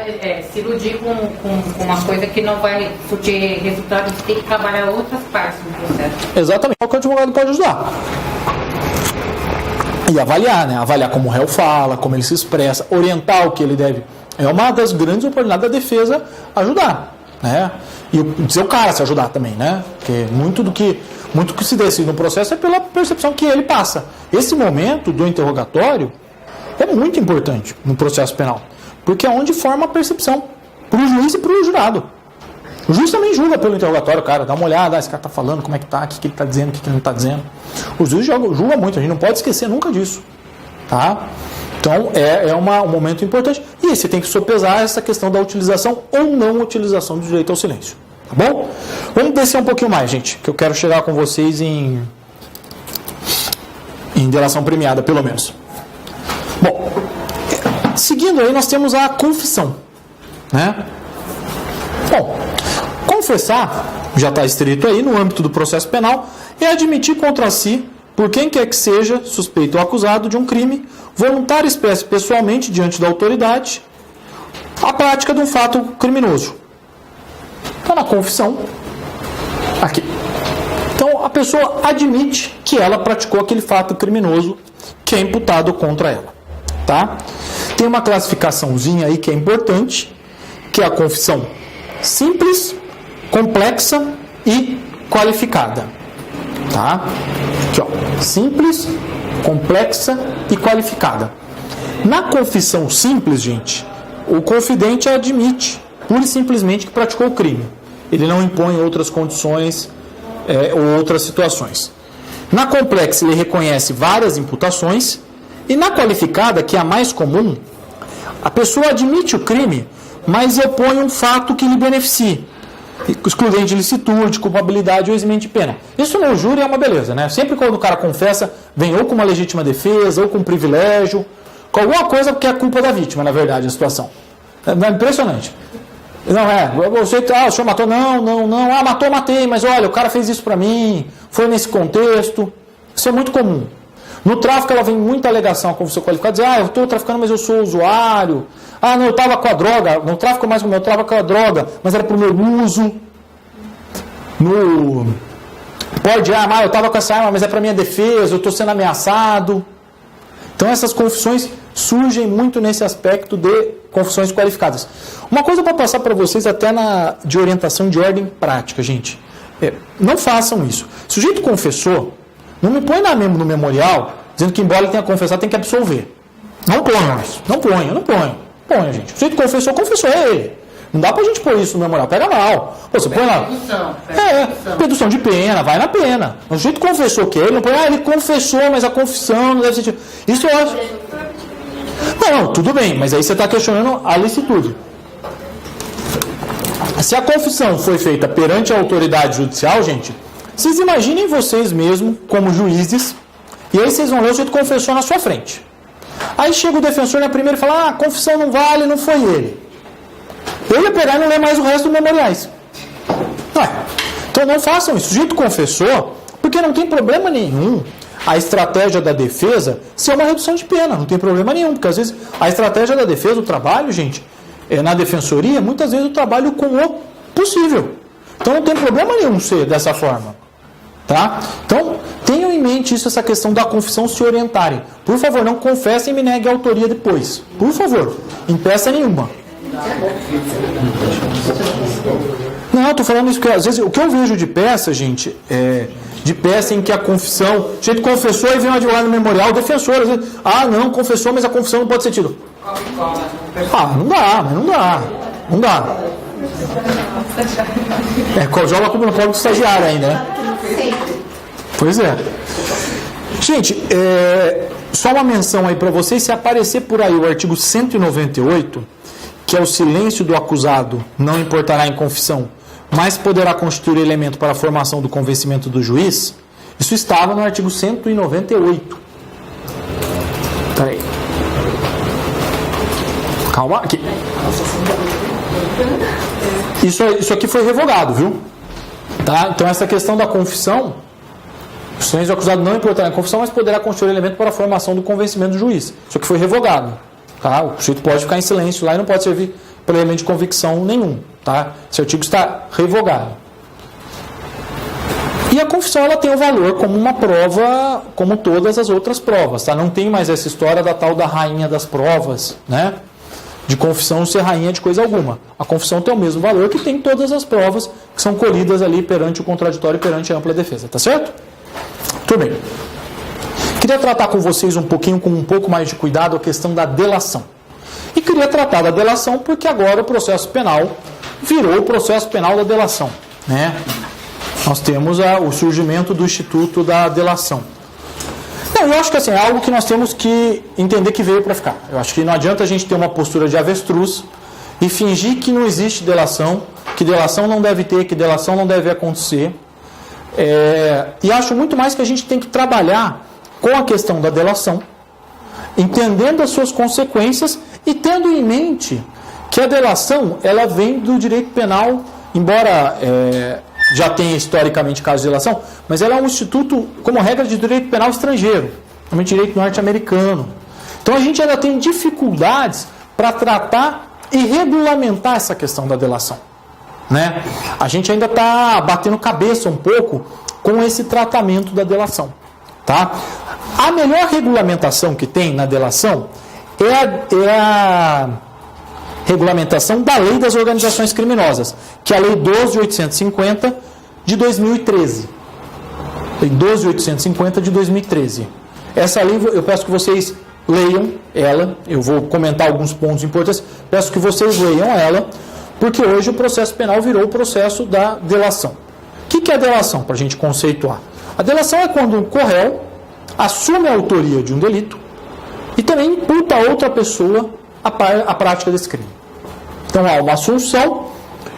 Se iludir com uma coisa que não vai ter resultado, você tem que trabalhar outras partes do processo. Exatamente. O que o advogado pode ajudar. E avaliar, né? Avaliar como o réu fala, como ele se expressa, orientar o que ele deve. É uma das grandes oportunidades da defesa ajudar, né? E dizer o cara se ajudar também, né? Porque muito do que se decide no processo é pela percepção que ele passa. Esse momento do interrogatório é muito importante no processo penal, porque é onde forma a percepção para o juiz e para o jurado. O juiz também julga pelo interrogatório, cara, dá uma olhada, esse cara está falando, como é que está, o que ele está dizendo, o que ele não está dizendo. O juiz julga muito, a gente não pode esquecer nunca disso. Tá? Então é um momento importante. E aí você tem que sopesar essa questão da utilização ou não utilização do direito ao silêncio. Tá bom? Vamos descer um pouquinho mais, gente, que eu quero chegar com vocês em delação premiada, pelo menos. Bom, seguindo aí, nós temos a confissão, né? Bom, confessar, já está escrito aí no âmbito do processo penal, é admitir contra si por quem quer que seja suspeito ou acusado de um crime, voluntário expresse pessoalmente diante da autoridade a prática de um fato criminoso. Está na confissão, aqui. Então, a pessoa admite que ela praticou aquele fato criminoso que é imputado contra ela. Tá? Tem uma classificaçãozinha aí que é importante, que é a confissão simples, complexa e qualificada. Tá? Aqui, ó. Simples, complexa e qualificada. Na confissão simples, gente, o confidente admite, pura e simplesmente, que praticou o crime. Ele não impõe outras condições ou outras situações. Na complexa, ele reconhece várias imputações. E na qualificada, que é a mais comum, a pessoa admite o crime, mas opõe um fato que lhe beneficie, excludente de licitude, culpabilidade ou eximento de pena. Isso no júri é uma beleza, né? Sempre quando o cara confessa, vem ou com uma legítima defesa, ou com um privilégio, com alguma coisa que é a culpa da vítima, na verdade, a situação. É impressionante. Não o senhor matou? Não. Matou, matei, mas olha, o cara fez isso pra mim, foi nesse contexto. Isso é muito comum. No tráfico, ela vem muita alegação, a confissão qualificada, dizer, eu estou traficando, mas eu sou usuário. Não, eu estava com a droga. No tráfico, mais como eu estava com a droga, mas era para o meu uso. No pode, eu estava com essa arma, mas é para minha defesa, eu estou sendo ameaçado. Então, essas confissões surgem muito nesse aspecto de confissões qualificadas. Uma coisa para passar para vocês, até de orientação de ordem prática, gente. Não façam isso. O sujeito confessou, não me põe no memorial, dizendo que embora ele tenha confessado, tem que absolver. Não ponham isso. Não ponha, gente. O sujeito confessou, é ele. Não dá pra gente pôr isso no memorial, pega mal. Você põe lá. Redução de pena, vai na pena. O sujeito confessou que ele não põe, ele confessou, mas a confissão não deve ser. Isso eu acho. Não, tudo bem, mas aí você está questionando a licitude. Se a confissão foi feita perante a autoridade judicial, gente, vocês imaginem vocês mesmo como juízes, e aí vocês vão ler o sujeito confessou na sua frente. Aí chega o defensor na primeira e fala, a confissão não vale, não foi ele. Ele ia pegar e não ler mais o resto dos memoriais. Então não façam isso. O sujeito confessou, porque não tem problema nenhum a estratégia da defesa ser uma redução de pena, não tem problema nenhum, porque às vezes a estratégia da defesa, o trabalho, gente, na defensoria, muitas vezes o trabalho com o possível. Então não tem problema nenhum ser dessa forma. Tá? Então, tenham em mente isso, essa questão da confissão, se orientarem. Por favor, não confessem e me neguem a autoria depois. Por favor, em peça nenhuma. Não, estou falando isso porque às vezes o que eu vejo de peça, gente, de peça em que a confissão, o jeito confessou e vem um advogado no memorial, o defensor, às vezes, não confessou, mas a confissão não pode ser tida. Não dá. Joga a culpa no próprio estagiário ainda, né? Pois é. Gente, só uma menção aí para vocês, se aparecer por aí o artigo 198, que é o silêncio do acusado não importará em confissão, mas poderá constituir elemento para a formação do convencimento do juiz, isso estava no artigo 198. Peraí. Calma, aqui. Isso aqui foi revogado, viu? Tá? Então essa questão da confissão, o silêncio do acusado não importará em confissão, mas poderá constituir elemento para a formação do convencimento do juiz. Isso aqui foi revogado. Tá? O sujeito pode ficar em silêncio lá e não pode servir para elemento de convicção nenhum. Tá? Esse artigo está revogado. E a confissão ela tem o valor como uma prova, como todas as outras provas. Tá? Não tem mais essa história da tal da rainha das provas, né? De confissão não ser rainha de coisa alguma. A confissão tem o mesmo valor que tem todas as provas que são colhidas ali perante o contraditório e perante a ampla defesa. Tá certo? Tudo bem. Queria tratar com vocês com um pouco mais de cuidado a questão da delação. E queria tratar da delação porque agora o processo penal virou o processo penal da delação, né? Nós temos o surgimento do Instituto da Delação. Eu acho que assim, é algo que nós temos que entender que veio para ficar. Eu acho que não adianta a gente ter uma postura de avestruz e fingir que não existe delação, que delação não deve ter, que delação não deve acontecer. E acho muito mais que a gente tem que trabalhar com a questão da delação, entendendo as suas consequências e tendo em mente que a delação ela vem do direito penal, embora já tem historicamente casos de delação, mas ela é um instituto, como regra, de direito penal estrangeiro, também direito norte-americano. Então a gente ainda tem dificuldades para tratar e regulamentar essa questão da delação, né? A gente ainda está batendo cabeça um pouco com esse tratamento da delação, tá? A melhor regulamentação que tem na delação é a regulamentação da Lei das Organizações Criminosas, que é a Lei 12.850 de 2013. Lei 12.850 de 2013. Essa lei, eu peço que vocês leiam ela, eu vou comentar alguns pontos importantes, peço que vocês leiam ela, porque hoje o processo penal virou o processo da delação. O que é a delação, para a gente conceituar? A delação é quando um co-réu assume a autoria de um delito e também imputa a outra pessoa a prática desse crime. Então há uma assunção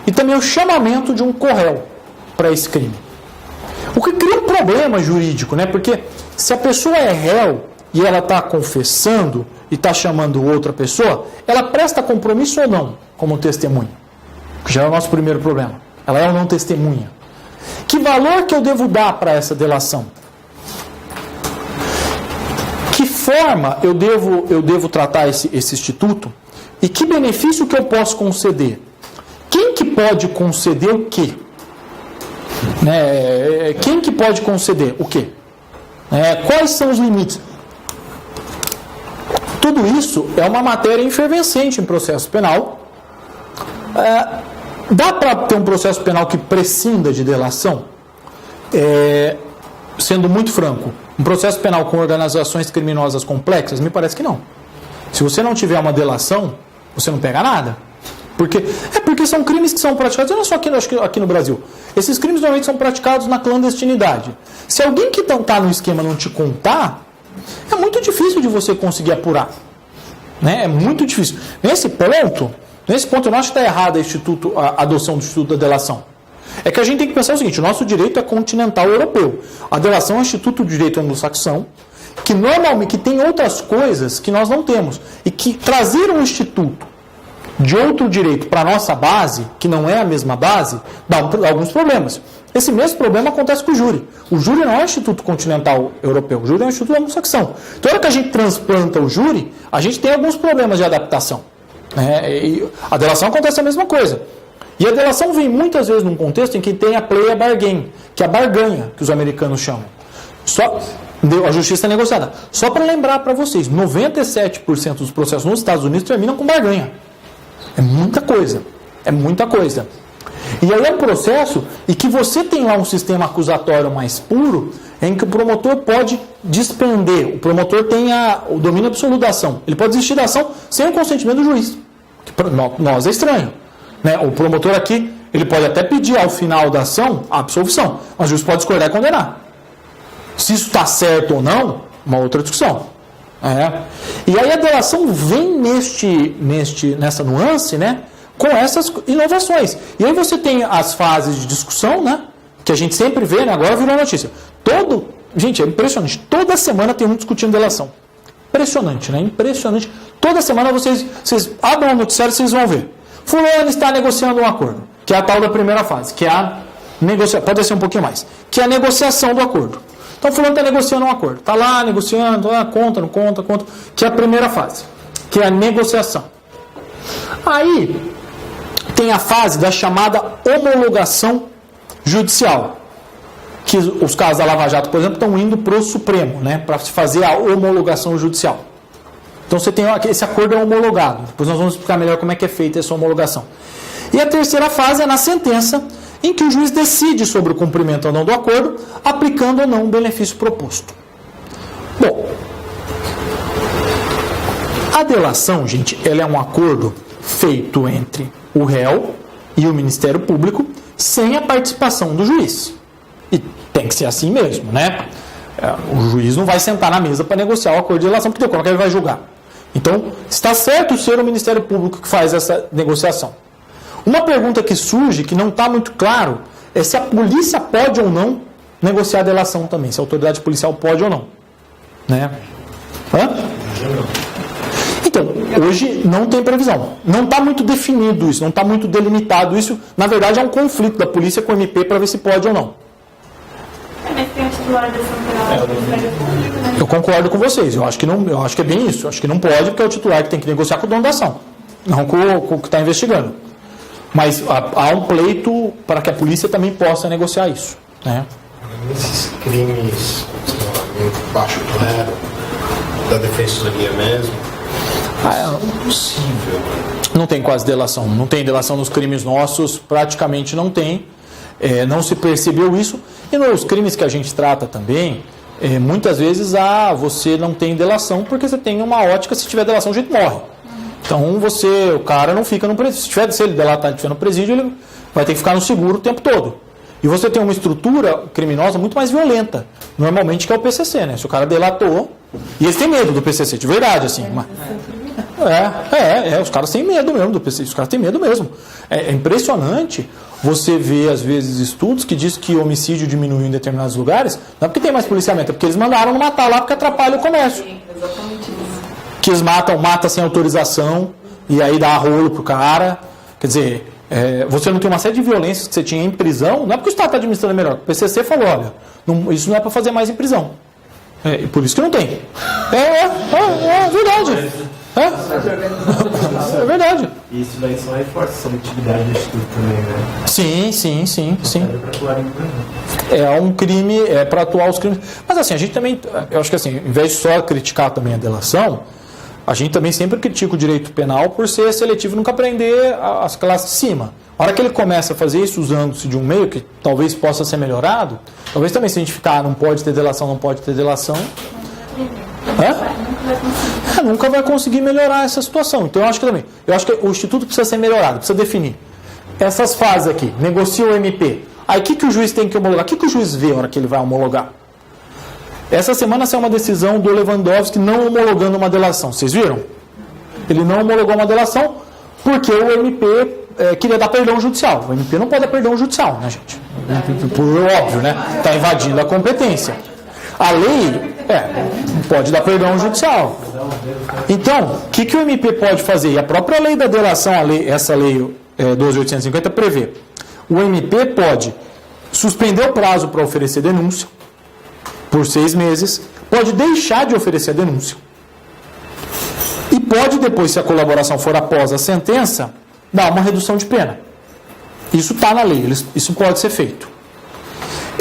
e também o chamamento de um co-réu para esse crime. O que cria um problema jurídico, né? Porque se a pessoa é réu e ela está confessando e está chamando outra pessoa, ela presta compromisso ou não como testemunha? Que já é o nosso primeiro problema. Ela é ou não testemunha? Que valor que eu devo dar para essa delação? Que forma eu devo tratar esse instituto? E que benefício que eu posso conceder? Quem que pode conceder o quê? Quem que pode conceder o quê? Quais são os limites? Tudo isso é uma matéria efervescente em processo penal. Dá para ter um processo penal que prescinda de delação? Sendo muito franco, um processo penal com organizações criminosas complexas? Me parece que não. Se você não tiver uma delação, você não pega nada. Porque são crimes que são praticados, não só aqui no Brasil. Esses crimes normalmente são praticados na clandestinidade. Se alguém que está no esquema não te contar, é muito difícil de você conseguir apurar. É muito difícil. Nesse ponto, eu não acho que está errada a adoção do Instituto da Delação. É que a gente tem que pensar o seguinte: o nosso direito é continental europeu. A delação é um instituto de direito anglo-saxão, que normalmente tem outras coisas que nós não temos. E que trazer um instituto de outro direito para a nossa base, que não é a mesma base, dá alguns problemas. Esse mesmo problema acontece com o júri. O júri não é um instituto continental europeu, o júri é um instituto anglo-saxão. Então, na hora que a gente transplanta o júri, a gente tem alguns problemas de adaptação. E a delação acontece a mesma coisa. E a delação vem muitas vezes num contexto em que tem a plea bargain, que é a barganha, que os americanos chamam. A justiça negociada. Só para lembrar para vocês, 97% dos processos nos Estados Unidos terminam com barganha. É muita coisa. É muita coisa. E aí é um processo em que você tem lá um sistema acusatório mais puro, em que o promotor pode despender. O promotor tem o domínio absoluto da ação. Ele pode desistir da ação sem o consentimento do juiz. Que para nós é estranho. O promotor aqui, ele pode até pedir ao final da ação a absolvição, mas o juiz pode discordar e condenar. Se isso está certo ou não, uma outra discussão. E aí a delação vem nessa nuance, com essas inovações. E aí você tem as fases de discussão, que a gente sempre vê, agora virou notícia. Gente, é impressionante. Toda semana tem um discutindo delação. Impressionante, Impressionante. Toda semana vocês abrem o noticiário e vocês vão ver. Fulano está negociando um acordo, que é a tal da primeira fase, que é a negociação, pode ser um pouquinho mais, que é a negociação do acordo. Então fulano está negociando um acordo, está lá negociando, conta, não conta, que é a primeira fase, que é a negociação. Aí tem a fase da chamada homologação judicial, que os casos da Lava Jato, por exemplo, estão indo para o Supremo, para se fazer a homologação judicial. Então você tem esse acordo homologado. Depois nós vamos explicar melhor como é que é feita essa homologação. E a terceira fase é na sentença, em que o juiz decide sobre o cumprimento ou não do acordo, aplicando ou não o benefício proposto. Bom, a delação, gente, ela é um acordo feito entre o réu e o Ministério Público sem a participação do juiz. E tem que ser assim mesmo, O juiz não vai sentar na mesa para negociar o acordo de delação, porque como é que ele vai julgar? Então, está certo ser o Ministério Público que faz essa negociação. Uma pergunta que surge, que não está muito claro, é se a polícia pode ou não negociar a delação também, se a autoridade policial pode ou não. Então, hoje não tem previsão. Não está muito definido isso, não está muito delimitado isso. Na verdade, é um conflito da polícia com o MP para ver se pode ou não. Mas tem a titular da São Paulo, Eu concordo com vocês. Eu acho que não, eu acho que é bem isso. Eu acho que não pode, porque é o titular que tem que negociar com o dono da ação, não com o que está investigando. Mas há um pleito para que a polícia também possa negociar isso, né? Nesses crimes, muito baixo clero, da defensoria mesmo, é possível. Não tem quase delação. Não tem delação nos crimes nossos, praticamente não tem. Não se percebeu isso. E nos crimes que a gente trata também, muitas vezes você não tem delação porque você tem uma ótica, se tiver delação, o jeito morre. Então o cara não fica no presídio. Se ele delatar e estiver no presídio, ele vai ter que ficar no seguro o tempo todo. E você tem uma estrutura criminosa muito mais violenta, normalmente, que é o PCC, né? Se o cara delatou, e eles têm medo do PCC, de verdade, assim. Os caras têm medo mesmo do PCC, os caras têm medo mesmo. É impressionante você ver, às vezes, estudos que dizem que o homicídio diminuiu em determinados lugares, não é porque tem mais policiamento, é porque eles mandaram não matar lá porque atrapalha o comércio. Sim, exatamente isso. Que eles matam sem autorização, e aí dá rolo pro cara. Quer dizer, você não tem uma série de violências que você tinha em prisão, não é porque o Estado está administrando melhor. O PCC falou, olha, isso não é para fazer mais em prisão. E por isso que não tem. É verdade. É verdade. E isso daí só reforça a seletividade do Instituto também, né? Sim. É um crime, para atuar os crimes. Mas assim, a gente também, eu acho que assim, em vez de só criticar também a delação, a gente também sempre critica o direito penal por ser seletivo e nunca prender as classes de cima. A hora que ele começa a fazer isso usando-se de um meio que talvez possa ser melhorado, talvez também se a gente ficar, não pode ter delação, nunca vai conseguir melhorar essa situação. Então eu acho que o Instituto precisa ser melhorado, precisa definir essas fases aqui, negocia o MP. Aí o que o juiz tem que homologar? O que o juiz vê na hora que ele vai homologar? Essa semana saiu uma decisão do Lewandowski não homologando uma delação. Vocês viram? Ele não homologou uma delação porque o MP queria dar perdão judicial. O MP não pode dar perdão judicial, né, gente? Por óbvio, né? Está invadindo a competência. A lei não pode dar perdão judicial. Então, o que o MP pode fazer? E a própria lei da delação, essa lei 12.850 prevê. O MP pode suspender o prazo para oferecer denúncia por 6 meses, pode deixar de oferecer a denúncia e pode depois, se a colaboração for após a sentença, dar uma redução de pena. Isso está na lei, isso pode ser feito.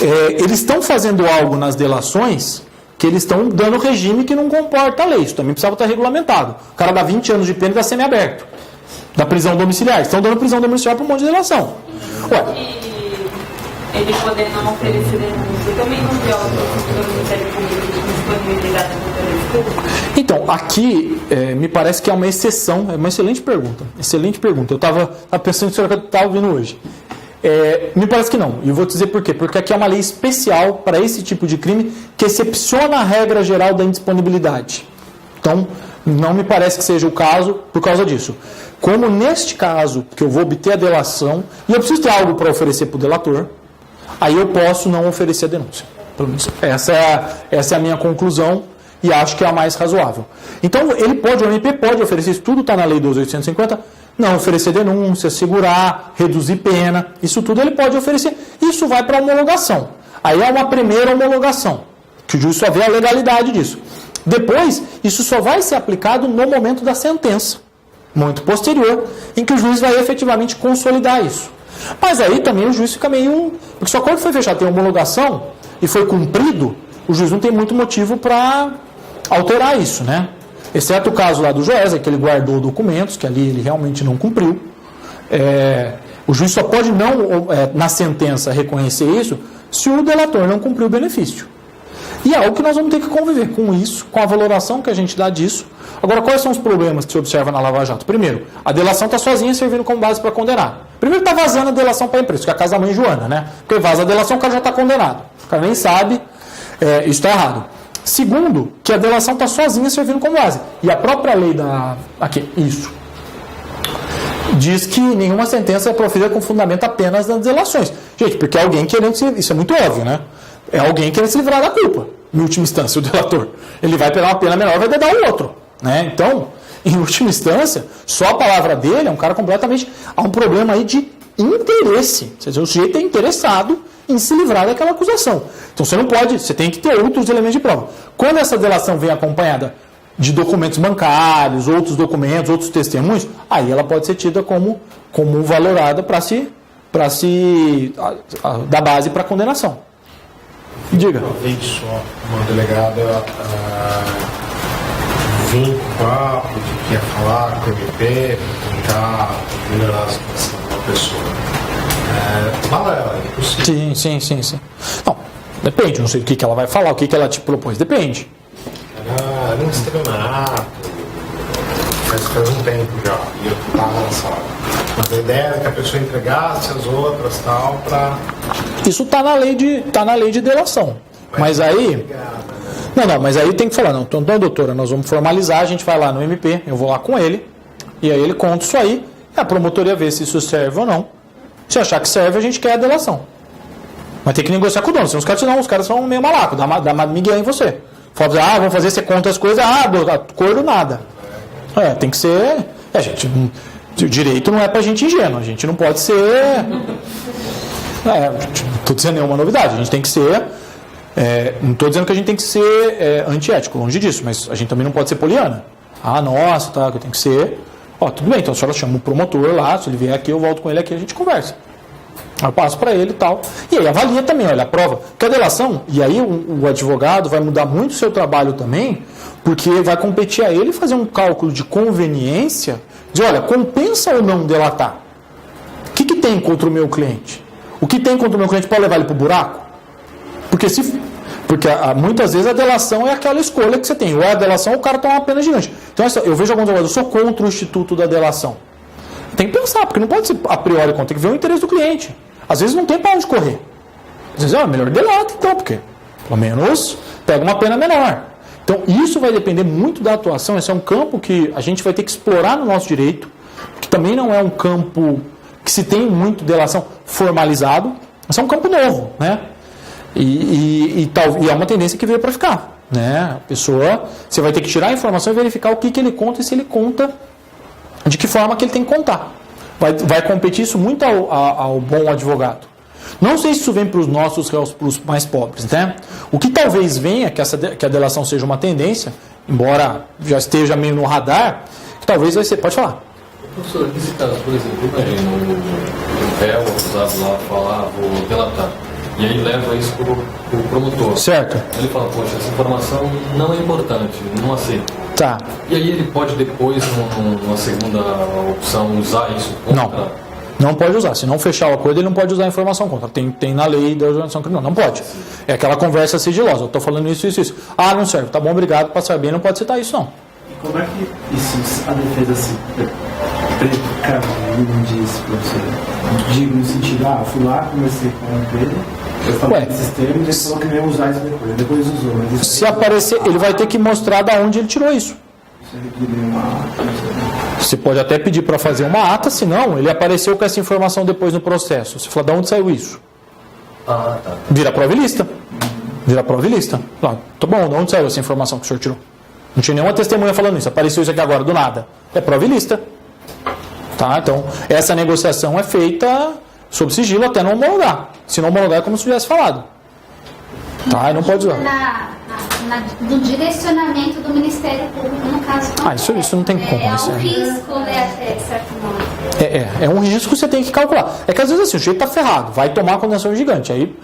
Eles estão fazendo algo nas delações que eles estão dando regime que não comporta a lei. Isso também precisava estar regulamentado. O cara dá 20 anos de pena e dá semiaberto. Da prisão domiciliar. Estão dando prisão domiciliar para um monte de delação. Ele poder não oferecer denúncia também não viola o Ministério Público de disponibilidade do interesse público? Então, aqui me parece que é uma exceção. É uma excelente pergunta. Eu estava pensando nisso que eu estava ouvindo hoje. Me parece que não. E eu vou dizer por quê. Porque aqui é uma lei especial para esse tipo de crime que excepciona a regra geral da indisponibilidade. Então, não me parece que seja o caso por causa disso. Como neste caso, que eu vou obter a delação, e eu preciso ter algo para oferecer para o delator, aí eu posso não oferecer a denúncia. Essa é a minha conclusão e acho que é a mais razoável. Então, o MP pode oferecer, isso tudo está na lei 12.850, não oferecer denúncia, segurar, reduzir pena, isso tudo ele pode oferecer. Isso vai para a homologação. Aí é uma primeira homologação, que o juiz só vê a legalidade disso. Depois, isso só vai ser aplicado no momento da sentença, muito posterior, em que o juiz vai efetivamente consolidar isso. Mas aí também o juiz fica meio... Porque só quando foi fechado tem homologação e foi cumprido, o juiz não tem muito motivo para alterar isso, né? Exceto o caso lá do Joesa, que ele guardou documentos, que ali ele realmente não cumpriu. O juiz só pode não, na sentença, reconhecer isso se o delator não cumpriu o benefício. E é algo que nós vamos ter que conviver com isso, com a valoração que a gente dá disso. Agora, quais são os problemas que se observa na Lava Jato? Primeiro, a delação está sozinha servindo como base para condenar. Primeiro, está vazando a delação para a empresa, que é a casa da mãe Joana, né? Porque vaza a delação, o cara já está condenado. O cara nem sabe, isso está errado. Segundo, que a delação está sozinha servindo como base. E a própria lei diz que nenhuma sentença é proferida com fundamento apenas nas delações. Gente, porque é alguém querendo se... Isso é muito óbvio, né? É alguém querendo se livrar da culpa, em última instância, o delator. Ele vai pegar uma pena menor e vai dar o outro. Né? Então, Em última instância, só a palavra dele é um cara completamente... Há um problema aí de interesse. Quer dizer, o sujeito é interessado em se livrar daquela acusação. Então você não pode, você tem que ter outros elementos de prova. Quando essa delação vem acompanhada de documentos bancários, outros documentos, outros testemunhos, aí ela pode ser tida como valorada para dar base para a condenação. Diga. Uma vez só, uma delegada vim com o papo de que ia falar com o MP para tentar melhorar a situação da pessoa. Fala, é impossível. Sim. Não, depende, não sei o que ela vai falar, o que ela te propôs, depende. Era um estelionato, faz um tempo já, e eu estava lançado. Mas a ideia era que a pessoa entregasse as outras tal para... Isso está na lei de delação. Mas aí... Não, mas aí tem que falar, não, então, doutora, nós vamos formalizar, a gente vai lá no MP, eu vou lá com ele, e aí ele conta isso aí, a promotoria vê se isso serve ou não. Se achar que serve, a gente quer a delação. Mas tem que negociar com o dono, senão os caras são meio malacos, dá migué em você. Fala, vamos fazer, você conta as coisas, acordo nada. Tem que ser... gente, o direito não é pra gente ingênuo, a gente não pode ser... não estou dizendo nenhuma novidade, a gente tem que ser... não estou dizendo que a gente tem que ser antiético, longe disso, mas a gente também não pode ser poliana. Nossa, tá, que eu tenho que ser... tudo bem, então a senhora chama o promotor lá, se ele vier aqui, eu volto com ele aqui, a gente conversa. Eu passo para ele e tal. E aí avalia também, olha, a prova. Porque a delação, e aí o advogado vai mudar muito o seu trabalho também, porque vai competir a ele fazer um cálculo de conveniência, de olha, compensa ou não delatar? O que tem contra o meu cliente? O que tem contra o meu cliente pode levar ele para o buraco? Porque muitas vezes a delação é aquela escolha que você tem. Ou é a delação ou o cara toma uma pena gigante. Então eu vejo alguns advogados, eu sou contra o instituto da delação. Tem que pensar, porque não pode ser a priori contra, tem que ver o interesse do cliente. Às vezes não tem para onde correr. Às vezes, melhor delata então, porque pelo menos pega uma pena menor. Então isso vai depender muito da atuação, esse é um campo que a gente vai ter que explorar no nosso direito, que também não é um campo que se tem muito delação formalizado, mas é um campo novo, né? E é uma tendência que veio para ficar, né? A pessoa, você vai ter que tirar a informação e verificar o que ele conta e se ele conta de que forma que ele tem que contar. Vai competir isso muito ao bom advogado. Não sei se isso vem para os nossos réus, para os mais pobres, né? O que talvez venha, que a delação seja uma tendência, embora já esteja meio no radar, que talvez vai ser... Pode falar. Professor, nesse caso, por exemplo, imagina o réu, o acusado lá, falar, vou delatar. E aí leva isso para o promotor. Certo. Ele fala, poxa, essa informação não é importante, não aceito. Tá. E aí ele pode depois, numa segunda opção, usar isso contra? Não pode usar. Se não fechar o acordo, ele não pode usar a informação contra. Tem na lei da organização criminal. Não pode. É aquela conversa sigilosa. Eu estou falando isso. Não serve. Tá bom, obrigado. Passar bem, não pode citar isso, não. E como é que isso, a defesa se não diz para você? Digo no sentido, fui lá, comecei com a empresa, eu falei desses termos, ele falou que não ia usar isso depois usou. Mas se aparecer, ele vai ter que mostrar de onde ele tirou isso. Você pode até pedir para fazer uma ata, senão ele apareceu com essa informação depois no processo. Você fala, de onde saiu isso? Tá. Vira prova e lista. Tá bom, de onde saiu essa informação que o senhor tirou? Não tinha nenhuma testemunha falando isso, apareceu isso aqui agora, do nada. É prova e lista. Tá? Então, essa negociação é feita sob sigilo até não homologar. Se não homologar, é como se tivesse falado. Tá? E não pode usar. No direcionamento do Ministério Público, no caso. Isso não tem como. É um risco, né, até certo modo. É um risco que você tem que calcular. É que às vezes assim, o sujeito está ferrado, vai tomar uma condenação gigante. Aí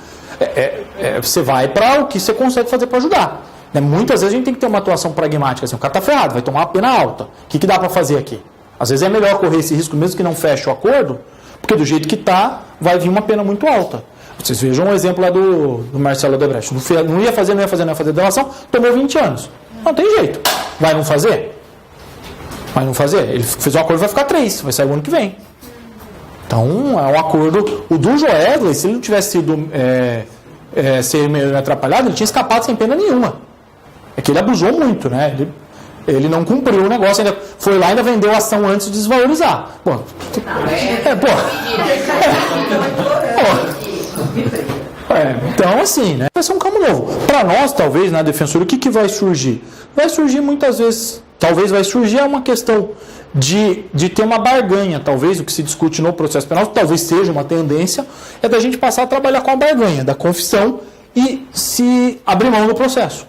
você vai para o que você consegue fazer para ajudar. Né? Muitas vezes a gente tem que ter uma atuação pragmática. Assim, o cara está ferrado, vai tomar uma pena alta. O que dá para fazer aqui? Às vezes é melhor correr esse risco, mesmo que não feche o acordo, porque do jeito que está, vai vir uma pena muito alta. Vocês vejam um exemplo lá do Marcelo Odebrecht. Não ia fazer delação, tomou 20 anos. Não tem jeito. Vai não fazer? Ele fez um acordo, vai ficar 3, vai sair o ano que vem. Então, é um acordo. O do Joesley, se ele não tivesse sido ser meio atrapalhado, ele tinha escapado sem pena nenhuma. É que ele abusou muito, né? Ele não cumpriu o negócio, ainda foi lá e ainda vendeu a ação antes de desvalorizar. Então, assim, né? Vai ser um campo novo. Para nós, talvez, na defensoria, o que vai surgir? Vai surgir muitas vezes Talvez vai surgir uma questão de ter uma barganha, talvez o que se discute no processo penal, talvez seja uma tendência, é da gente passar a trabalhar com a barganha, da confissão e se abrir mão do processo.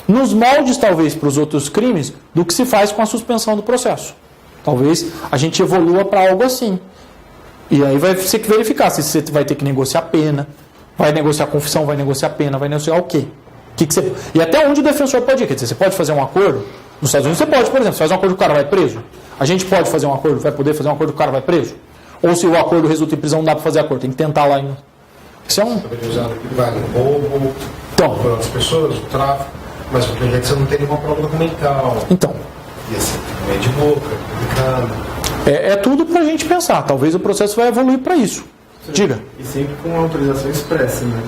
Nos moldes, talvez, para os outros crimes, do que se faz com a suspensão do processo. Talvez a gente evolua para algo assim. E aí vai ser que verificar se você vai ter que negociar pena, vai negociar confissão, vai negociar pena, vai negociar o quê? E até onde o defensor pode ir? Quer dizer, você pode fazer um acordo? Nos Estados Unidos você pode, por exemplo, você faz um acordo e o cara vai preso. A gente pode fazer um acordo, vai poder fazer um acordo e o cara vai preso? Ou se o acordo resulta em prisão, não dá para fazer acordo, tem que tentar lá ainda. Isso é um... Vale o roubo, Então. por outras pessoas, o tráfico, mas o projeto você não tem nenhuma prova documental. Então. E assim, meio de boca, publicando. É tudo para a gente pensar. Talvez o processo vai evoluir para isso. Sim. Diga. E sempre com autorização expressa, né?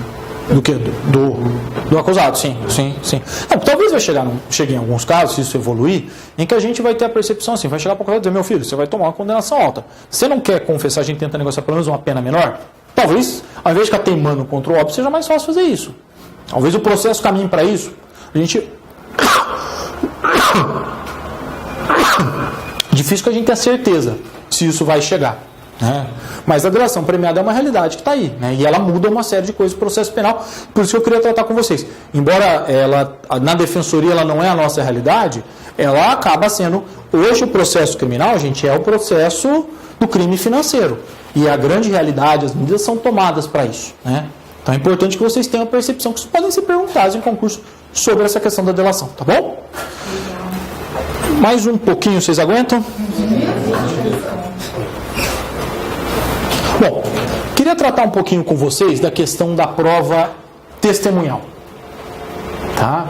Do que? Do acusado, sim. Não, talvez chegue em alguns casos, se isso evoluir, em que a gente vai ter a percepção assim, vai chegar para o acusado e dizer, meu filho, você vai tomar uma condenação alta. Você não quer confessar, a gente tenta negociar pelo menos uma pena menor? Talvez, ao invés de ficar teimando contra o óbvio, seja mais fácil fazer isso. Talvez o processo caminhe para isso. A gente... Difícil que a gente tenha certeza se isso vai chegar. Né? Mas a delação premiada é uma realidade que está aí, né? E ela muda uma série de coisas do processo penal, por isso que eu queria tratar com vocês. Embora ela, na defensoria ela não é a nossa realidade, ela acaba sendo, hoje o processo criminal, gente, é o processo do crime financeiro, e a grande realidade, as medidas são tomadas para isso, né? Então é importante que vocês tenham a percepção que isso podem ser perguntados em concurso sobre essa questão da delação, tá bom? Mais um pouquinho, vocês aguentam? Bom, queria tratar um pouquinho com vocês da questão da prova testemunhal. Tá?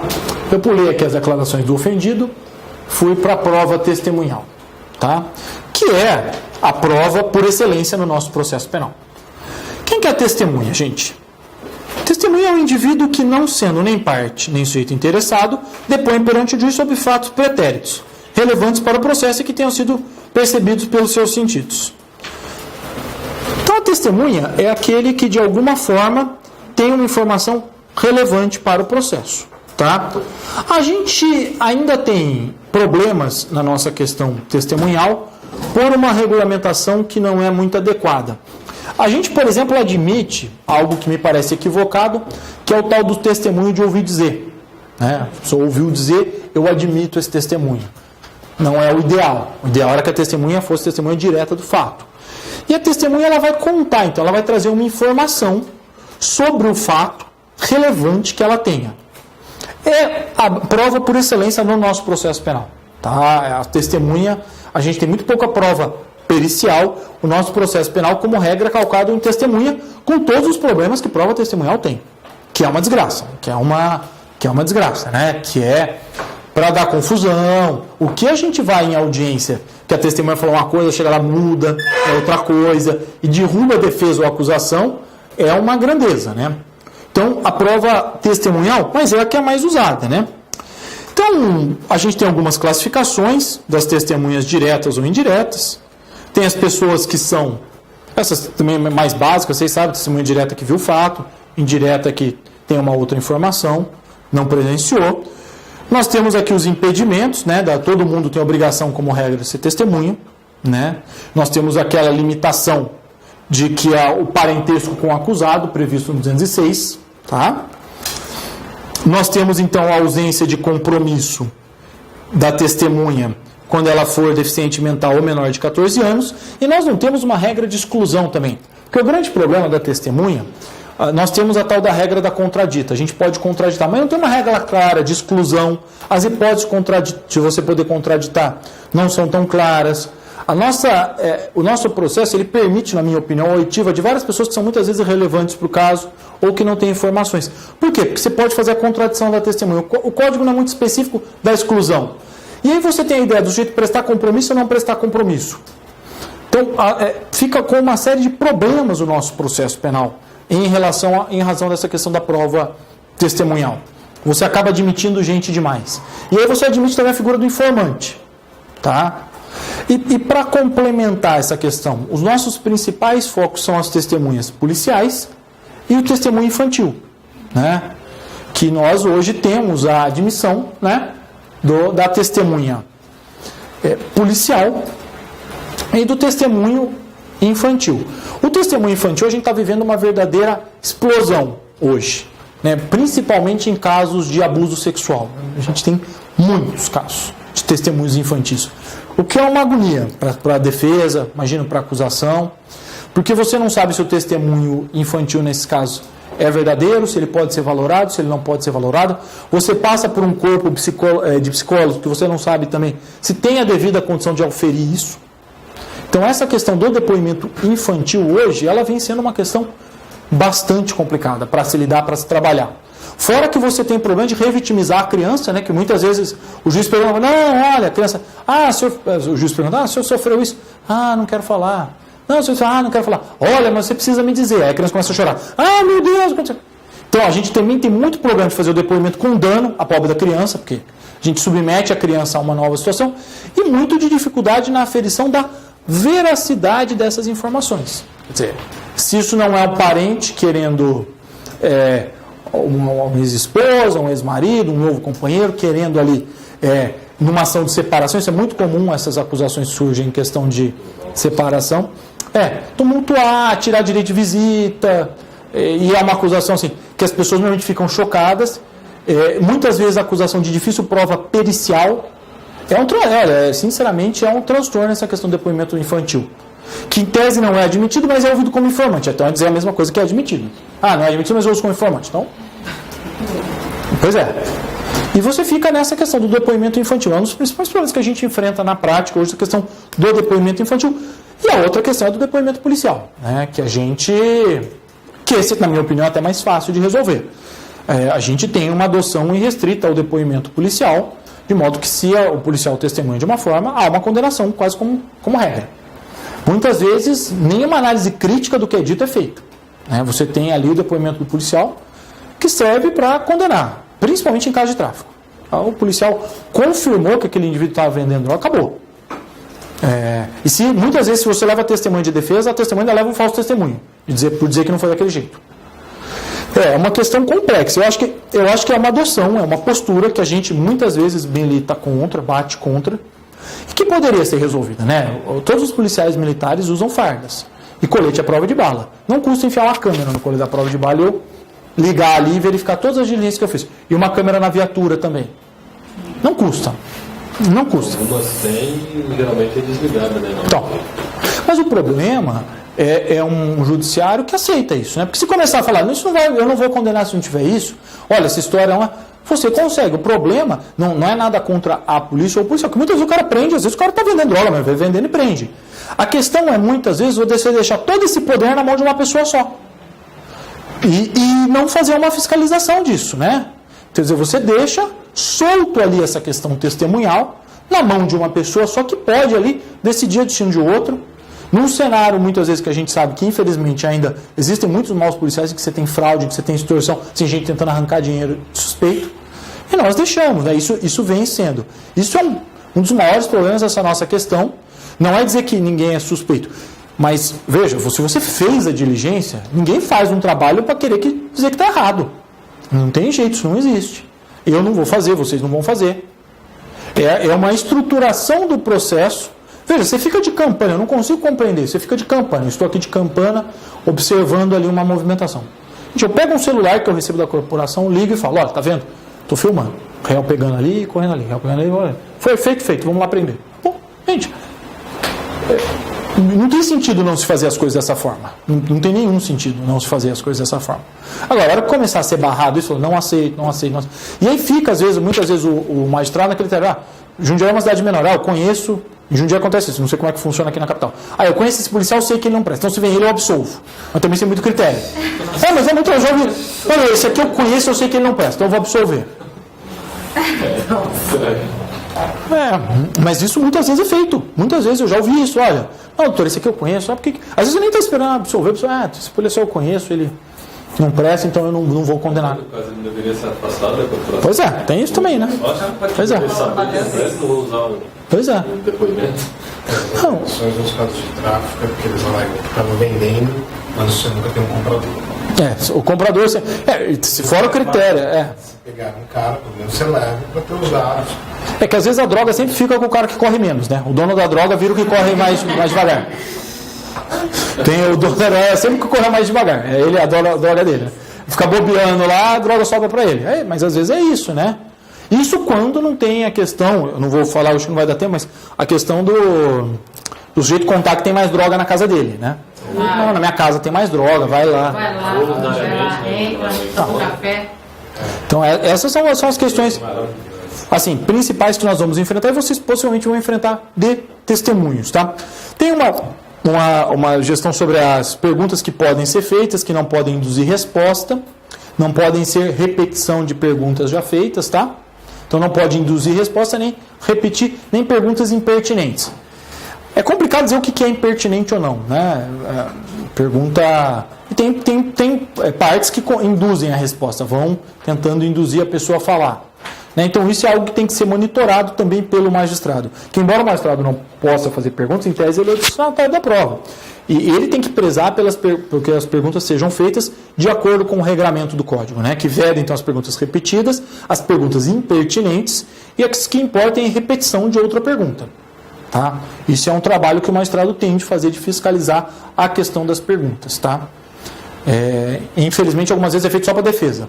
Eu pulei aqui as declarações do ofendido, fui para a prova testemunhal. Tá? Que é a prova por excelência no nosso processo penal. Quem que é a testemunha, gente? Testemunha é um indivíduo que, não sendo nem parte nem sujeito interessado, depõe perante o juiz sobre fatos pretéritos, relevantes para o processo e que tenham sido percebidos pelos seus sentidos. Então, a testemunha é aquele que, de alguma forma, tem uma informação relevante para o processo. Tá? A gente ainda tem problemas na nossa questão testemunhal por uma regulamentação que não é muito adequada. A gente, por exemplo, admite algo que me parece equivocado, que é o tal do testemunho de ouvir dizer. Né? Se eu ouviu dizer, eu admito esse testemunho. Não é o ideal. O ideal era que a testemunha fosse testemunha direta do fato. E a testemunha ela vai contar, então ela vai trazer uma informação sobre o fato relevante que ela tenha. É a prova por excelência no nosso processo penal. Tá? A testemunha, a gente tem muito pouca prova pericial, o nosso processo penal, como regra, é calcado em testemunha, com todos os problemas que prova testemunhal tem. Que é uma desgraça, que é uma desgraça, né? Que é para dar confusão. O que a gente vai em audiência, que a testemunha falou uma coisa, chega lá, muda, é outra coisa, e derruba a defesa ou a acusação, é uma grandeza, né? Então, a prova testemunhal, mas é a que é mais usada, né? Então, a gente tem algumas classificações das testemunhas diretas ou indiretas. Tem as pessoas que são, essas também mais básicas, vocês sabem, testemunha direta que viu o fato, indireta que tem uma outra informação, não presenciou. Nós temos aqui os impedimentos, né? Todo mundo tem obrigação, como regra, de ser testemunha, né? Nós temos aquela limitação de que o parentesco com o acusado, previsto no 206, tá? Nós temos, então, a ausência de compromisso da testemunha quando ela for deficiente mental ou menor de 14 anos, e nós não temos uma regra de exclusão também. Porque o grande problema da testemunha, nós temos a tal da regra da contradita. A gente pode contraditar, mas não tem uma regra clara de exclusão. As hipóteses de você poder contraditar não são tão claras. O nosso processo ele permite, na minha opinião, a oitiva de várias pessoas que são muitas vezes irrelevantes para o caso ou que não têm informações. Por quê? Porque você pode fazer a contradição da testemunha. O código não é muito específico da exclusão. E aí você tem a ideia do sujeito prestar compromisso ou não prestar compromisso. Então, fica com uma série de problemas o nosso processo penal em razão dessa questão da prova testemunhal. Você acaba admitindo gente demais. E aí você admite também a figura do informante. Tá? E para complementar essa questão, os nossos principais focos são as testemunhas policiais e o testemunho infantil, né? Que nós hoje temos a admissão, né, da testemunha policial e do testemunho infantil. O testemunho infantil, a gente está vivendo uma verdadeira explosão hoje, né? Principalmente em casos de abuso sexual. A gente tem muitos casos de testemunhos infantis, o que é uma agonia para a defesa, imagino para a acusação, porque você não sabe se o testemunho infantil nesse caso é verdadeiro, se ele pode ser valorado, se ele não pode ser valorado. Você passa por um corpo de psicólogos que você não sabe também se tem a devida condição de auferir isso. Então essa questão do depoimento infantil hoje, ela vem sendo uma questão bastante complicada para se lidar, para se trabalhar. Fora que você tem o problema de revitimizar a criança, né, que muitas vezes o juiz pergunta, não, olha, a criança, o juiz pergunta, o senhor sofreu isso? Não quero falar. Não, o senhor não quero falar. Olha, mas você precisa me dizer. Aí a criança começa a chorar. Meu Deus! Então a gente também tem muito problema de fazer o depoimento com dano à pobre da criança, porque a gente submete a criança a uma nova situação, e muito de dificuldade na aferição da veracidade dessas informações. Quer dizer, se isso não é um parente querendo uma ex-esposa, um ex-marido, um novo companheiro, querendo ali, numa ação de separação, isso é muito comum, essas acusações surgem em questão de separação, tumultuar, tirar direito de visita, e é uma acusação assim, que as pessoas normalmente ficam chocadas, muitas vezes a acusação de difícil prova pericial, sinceramente é um transtorno essa questão do depoimento infantil, que em tese não é admitido, mas é ouvido como informante, então é dizer a mesma coisa que é admitido. Não é admitido, mas eu uso como informante, então... Pois é. E você fica nessa questão do depoimento infantil. É um dos principais problemas que a gente enfrenta na prática hoje, a questão do depoimento infantil. E a outra questão é do depoimento policial, né? Que esse, na minha opinião, é até mais fácil de resolver. A gente tem uma adoção irrestrita ao depoimento policial, de modo que se o policial testemunha de uma forma, há uma condenação quase como regra. Muitas vezes, nenhuma análise crítica do que é dito é feita. Você tem ali o depoimento do policial, que serve para condenar, principalmente em caso de tráfico. O policial confirmou que aquele indivíduo estava vendendo droga, acabou. E muitas vezes, se você leva testemunho de defesa, a testemunha ainda leva um falso testemunho, por dizer que não foi daquele jeito. É uma questão complexa. Eu acho que é uma adoção, é uma postura que a gente muitas vezes milita contra, bate contra, e que poderia ser resolvida, né? Todos os policiais militares usam fardas e colete à prova de bala. Não custa enfiar uma câmera no colete à prova de bala e eu ligar ali e verificar todas as diligências que eu fiz. E uma câmera na viatura também. Não custa. Não custa. Algumas tem, geralmente é desligada, né? Então, mas o problema é um judiciário que aceita isso, né? Porque se começar a falar, eu não vou condenar se não tiver isso, olha, essa história é uma... Você consegue. O problema não é nada contra a polícia ou o policial, porque muitas vezes o cara prende, às vezes o cara está vendendo droga, mas vai vendendo e prende. A questão é, muitas vezes, você deixar todo esse poder na mão de uma pessoa só. E não fazer uma fiscalização disso, né? Quer dizer, você deixa solto ali essa questão testemunhal na mão de uma pessoa só que pode ali decidir o destino de outro. Num cenário, muitas vezes, que a gente sabe que, infelizmente, ainda existem muitos maus policiais, que você tem fraude, que você tem extorsão, tem gente tentando arrancar dinheiro suspeito. E nós deixamos, né? Isso vem sendo. Isso é um dos maiores problemas dessa nossa questão. Não é dizer que ninguém é suspeito. Mas, veja, se você fez a diligência, ninguém faz um trabalho para querer dizer que está errado. Não tem jeito, isso não existe. Eu não vou fazer, vocês não vão fazer. É uma estruturação do processo. Veja, você fica de campana, eu não consigo compreender, você fica de campana, eu estou aqui de campana, observando ali uma movimentação. Gente, eu pego um celular que eu recebo da corporação, ligo e falo, olha, tá vendo? Estou filmando. O réu pegando ali, correndo ali, réu pegando ali, olha. Foi feito, vamos lá prender. Bom, gente, não tem sentido não se fazer as coisas dessa forma. Não tem nenhum sentido não se fazer as coisas dessa forma. Agora, a hora que começar a ser barrado isso, não aceito. E aí fica, muitas vezes, o magistrado naquele terreno, Jundiaí é uma cidade menor, eu conheço, em Jundiaí acontece isso, não sei como é que funciona aqui na capital. Eu conheço esse policial, eu sei que ele não presta, então se vem ele eu absolvo. Mas também tem muito critério. Mas é muito jovem. Olha, esse aqui eu conheço, eu sei que ele não presta, então eu vou absolver. Mas isso muitas vezes é feito. Muitas vezes eu já ouvi isso. Olha, não, doutor, esse aqui eu conheço. Porque às vezes eu nem estou esperando absolver. Esse policial eu conheço, ele não presta, então eu não vou condenar. Ele deveria ser afastado da corporação. Pois é, tem isso também, né? Pois é. Pois é. Depoimento. Não. Nos casos de tráfico, é porque eles estavam vendendo, mas você nunca tem um comprador. O comprador, se for o critério, Pegar um cara, pelo menos você leva para ter os dados. É que às vezes a droga sempre fica com o cara que corre menos, né? O dono da droga vira o que corre mais devagar. Tem o dono da droga sempre que corre mais devagar. É ele a droga dele. Né? Fica bobeando lá, a droga sobra para ele. Mas às vezes é isso, né? Isso quando não tem a questão, eu não vou falar, acho que não vai dar tempo, mas a questão do sujeito contar que tem mais droga na casa dele, né? Não, na minha casa tem mais droga, vai lá. Vai lá, entra, toma um café. Então, essas são as questões assim, principais que nós vamos enfrentar e vocês possivelmente vão enfrentar de testemunhos, tá? Tem uma gestão sobre as perguntas que podem ser feitas, que não podem induzir resposta, não podem ser repetição de perguntas já feitas, tá? Então, não pode induzir resposta, nem repetir, nem perguntas impertinentes. É complicado dizer o que é impertinente ou não, né? Pergunta... Tem partes que induzem a resposta, vão tentando induzir a pessoa a falar. Né? Então, isso é algo que tem que ser monitorado também pelo magistrado. Que, embora o magistrado não possa fazer perguntas, em tese ele é o destinatário da prova. E ele tem que prezar porque as perguntas sejam feitas de acordo com o regramento do código, né? Que veda, então, as perguntas repetidas, as perguntas impertinentes e as que importem repetição de outra pergunta. Tá? Isso é um trabalho que o magistrado tem de fazer, de fiscalizar a questão das perguntas. Tá? Infelizmente, algumas vezes é feito só para defesa.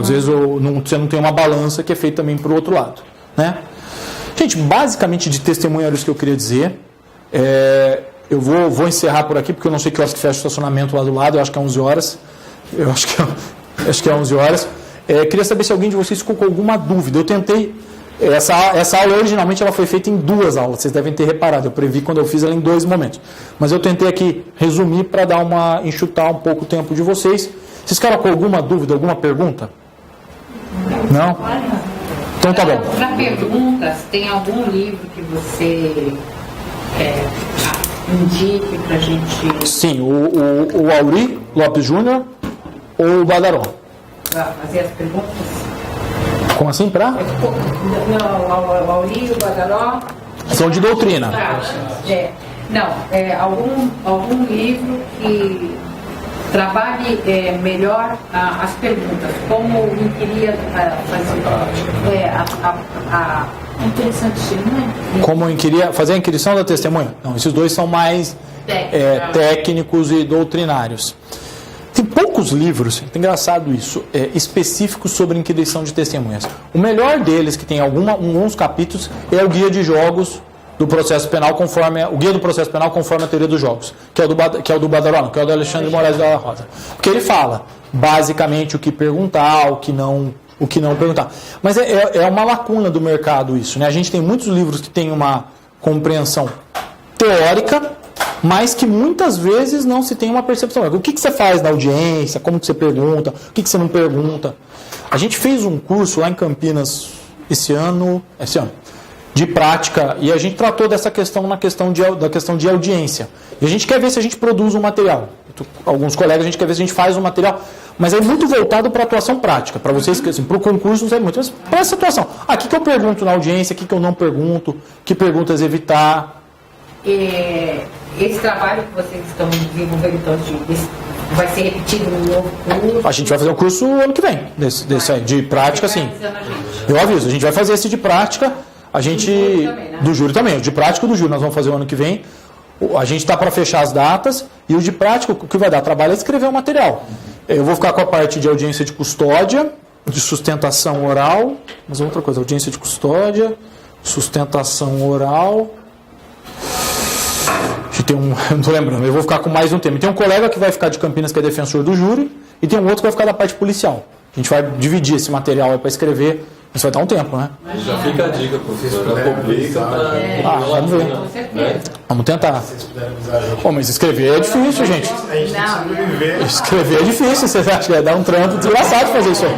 Às vezes você não tem uma balança que é feita também para o outro lado. Né? Gente, basicamente de testemunho era isso que eu queria dizer. Eu vou encerrar por aqui, porque eu não sei que horas que fecha o estacionamento lá do lado, eu acho que é 11 horas. Eu acho que é 11 horas. Queria saber se alguém de vocês ficou com alguma dúvida. Eu tentei... Essa aula originalmente ela foi feita em 2 aulas, vocês devem ter reparado, eu previ quando eu fiz ela em 2 momentos. Mas eu tentei aqui resumir para enxutar um pouco o tempo de vocês. Vocês ficaram com alguma dúvida, alguma pergunta? Não? Então tá bom. Para perguntas, tem algum livro que você indique para a gente? Sim, o Auri Lopes Júnior ou o Badaró? Para fazer as perguntas? Como assim, para? Não, o Auri e o Badaró. São de doutrina. Algum livro que trabalhe melhor as perguntas, como inquirir fazer a inquirição de testemunha? Como fazer a inquirição da testemunha? Não, esses dois são mais técnicos e doutrinários. Tem poucos livros, é engraçado isso, específicos sobre inquirição de testemunhas. O melhor deles, que tem alguns capítulos, é o Guia de Jogos do Processo Penal, o Guia do Processo Penal conforme a teoria dos jogos, que é o do Badaró, que é o do Alexandre Moraes da Rosa. Porque ele fala, basicamente, o que perguntar, o que não perguntar. Mas é uma lacuna do mercado isso, né? A gente tem muitos livros que têm uma compreensão teórica, mas que muitas vezes não se tem uma percepção. O que você faz na audiência, como que você pergunta, o que você não pergunta. A gente fez um curso lá em Campinas esse ano, de prática, e a gente tratou dessa questão da questão de audiência. E a gente quer ver se a gente produz um material. Alguns colegas, a gente quer ver se a gente faz um material, mas é muito voltado para a atuação prática. Para vocês, assim, para o concurso não serve muito, mas para essa atuação. O que eu pergunto na audiência, o que eu não pergunto, que perguntas evitar. Esse trabalho que vocês estão desenvolvendo, então, vai ser repetido no novo curso? A gente vai fazer o curso ano que vem, desse aí, de prática, sim. Eu aviso, a gente vai fazer esse de prática, do júri também, o de prática do júri nós vamos fazer o ano que vem. A gente está para fechar as datas, e o de prática, o que vai dar trabalho é escrever o material. Eu vou ficar com a parte de audiência de custódia, de sustentação oral, mas outra coisa, audiência de custódia, sustentação oral... não estou lembrando, eu vou ficar com mais um tema. Tem um colega que vai ficar de Campinas, que é defensor do júri, e tem um outro que vai ficar da parte policial. A gente vai dividir esse material para escrever, mas vai dar um tempo, né? Já fica a dica, professor. Já publica. Vamos ver. Vamos tentar. Mas escrever é difícil, gente. Escrever é difícil, você acha que vai dar um trampo desgraçado fazer isso aí.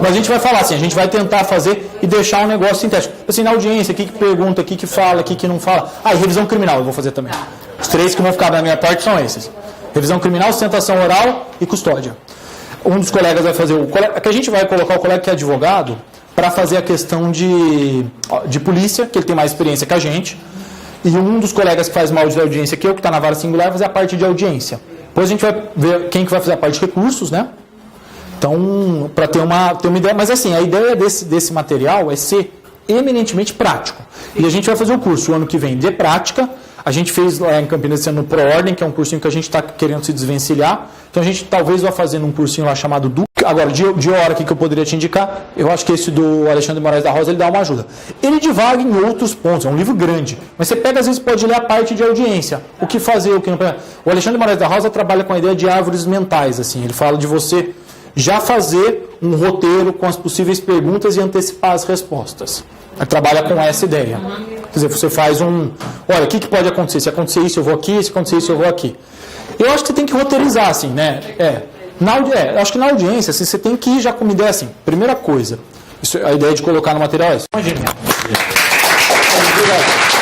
Mas a gente vai falar assim, a gente vai tentar fazer e deixar um negócio sintético. Assim, na audiência, o que pergunta, o que fala, o que não fala. E revisão criminal eu vou fazer também. Os 3 que vão ficar da minha parte são esses. Revisão criminal, sustentação oral e custódia. Um dos colegas vai fazer que a gente vai colocar o colega que é advogado para fazer a questão de polícia, que ele tem mais experiência que a gente. E um dos colegas que faz mal de audiência, que é o que está na vara singular, vai fazer a parte de audiência. Depois a gente vai ver quem que vai fazer a parte de recursos, né? Então, para ter uma ideia. Mas assim, a ideia desse material é ser eminentemente prático. E a gente vai fazer o curso o ano que vem de prática. A gente fez lá em Campinas esse ano no ProOrdem, que é um cursinho que a gente está querendo se desvencilhar. Então a gente talvez vá fazendo um cursinho lá chamado Duque. Agora, de hora aqui que eu poderia te indicar, eu acho que esse do Alexandre Moraes da Rosa, ele dá uma ajuda. Ele divaga em outros pontos, é um livro grande. Mas você pega, às vezes, pode ler a parte de audiência. O que fazer, o que não. O Alexandre Moraes da Rosa trabalha com a ideia de árvores mentais, assim. Ele fala de você já fazer um roteiro com as possíveis perguntas e antecipar as respostas. Ele trabalha com essa ideia. Quer dizer, você faz olha, o que pode acontecer? Se acontecer isso, eu vou aqui. Se acontecer isso, eu vou aqui. Eu acho que você tem que roteirizar, assim, né? Acho que na audiência, assim, você tem que ir já com uma ideia assim. Primeira coisa, a ideia de colocar no material é isso. Imagina. Obrigado.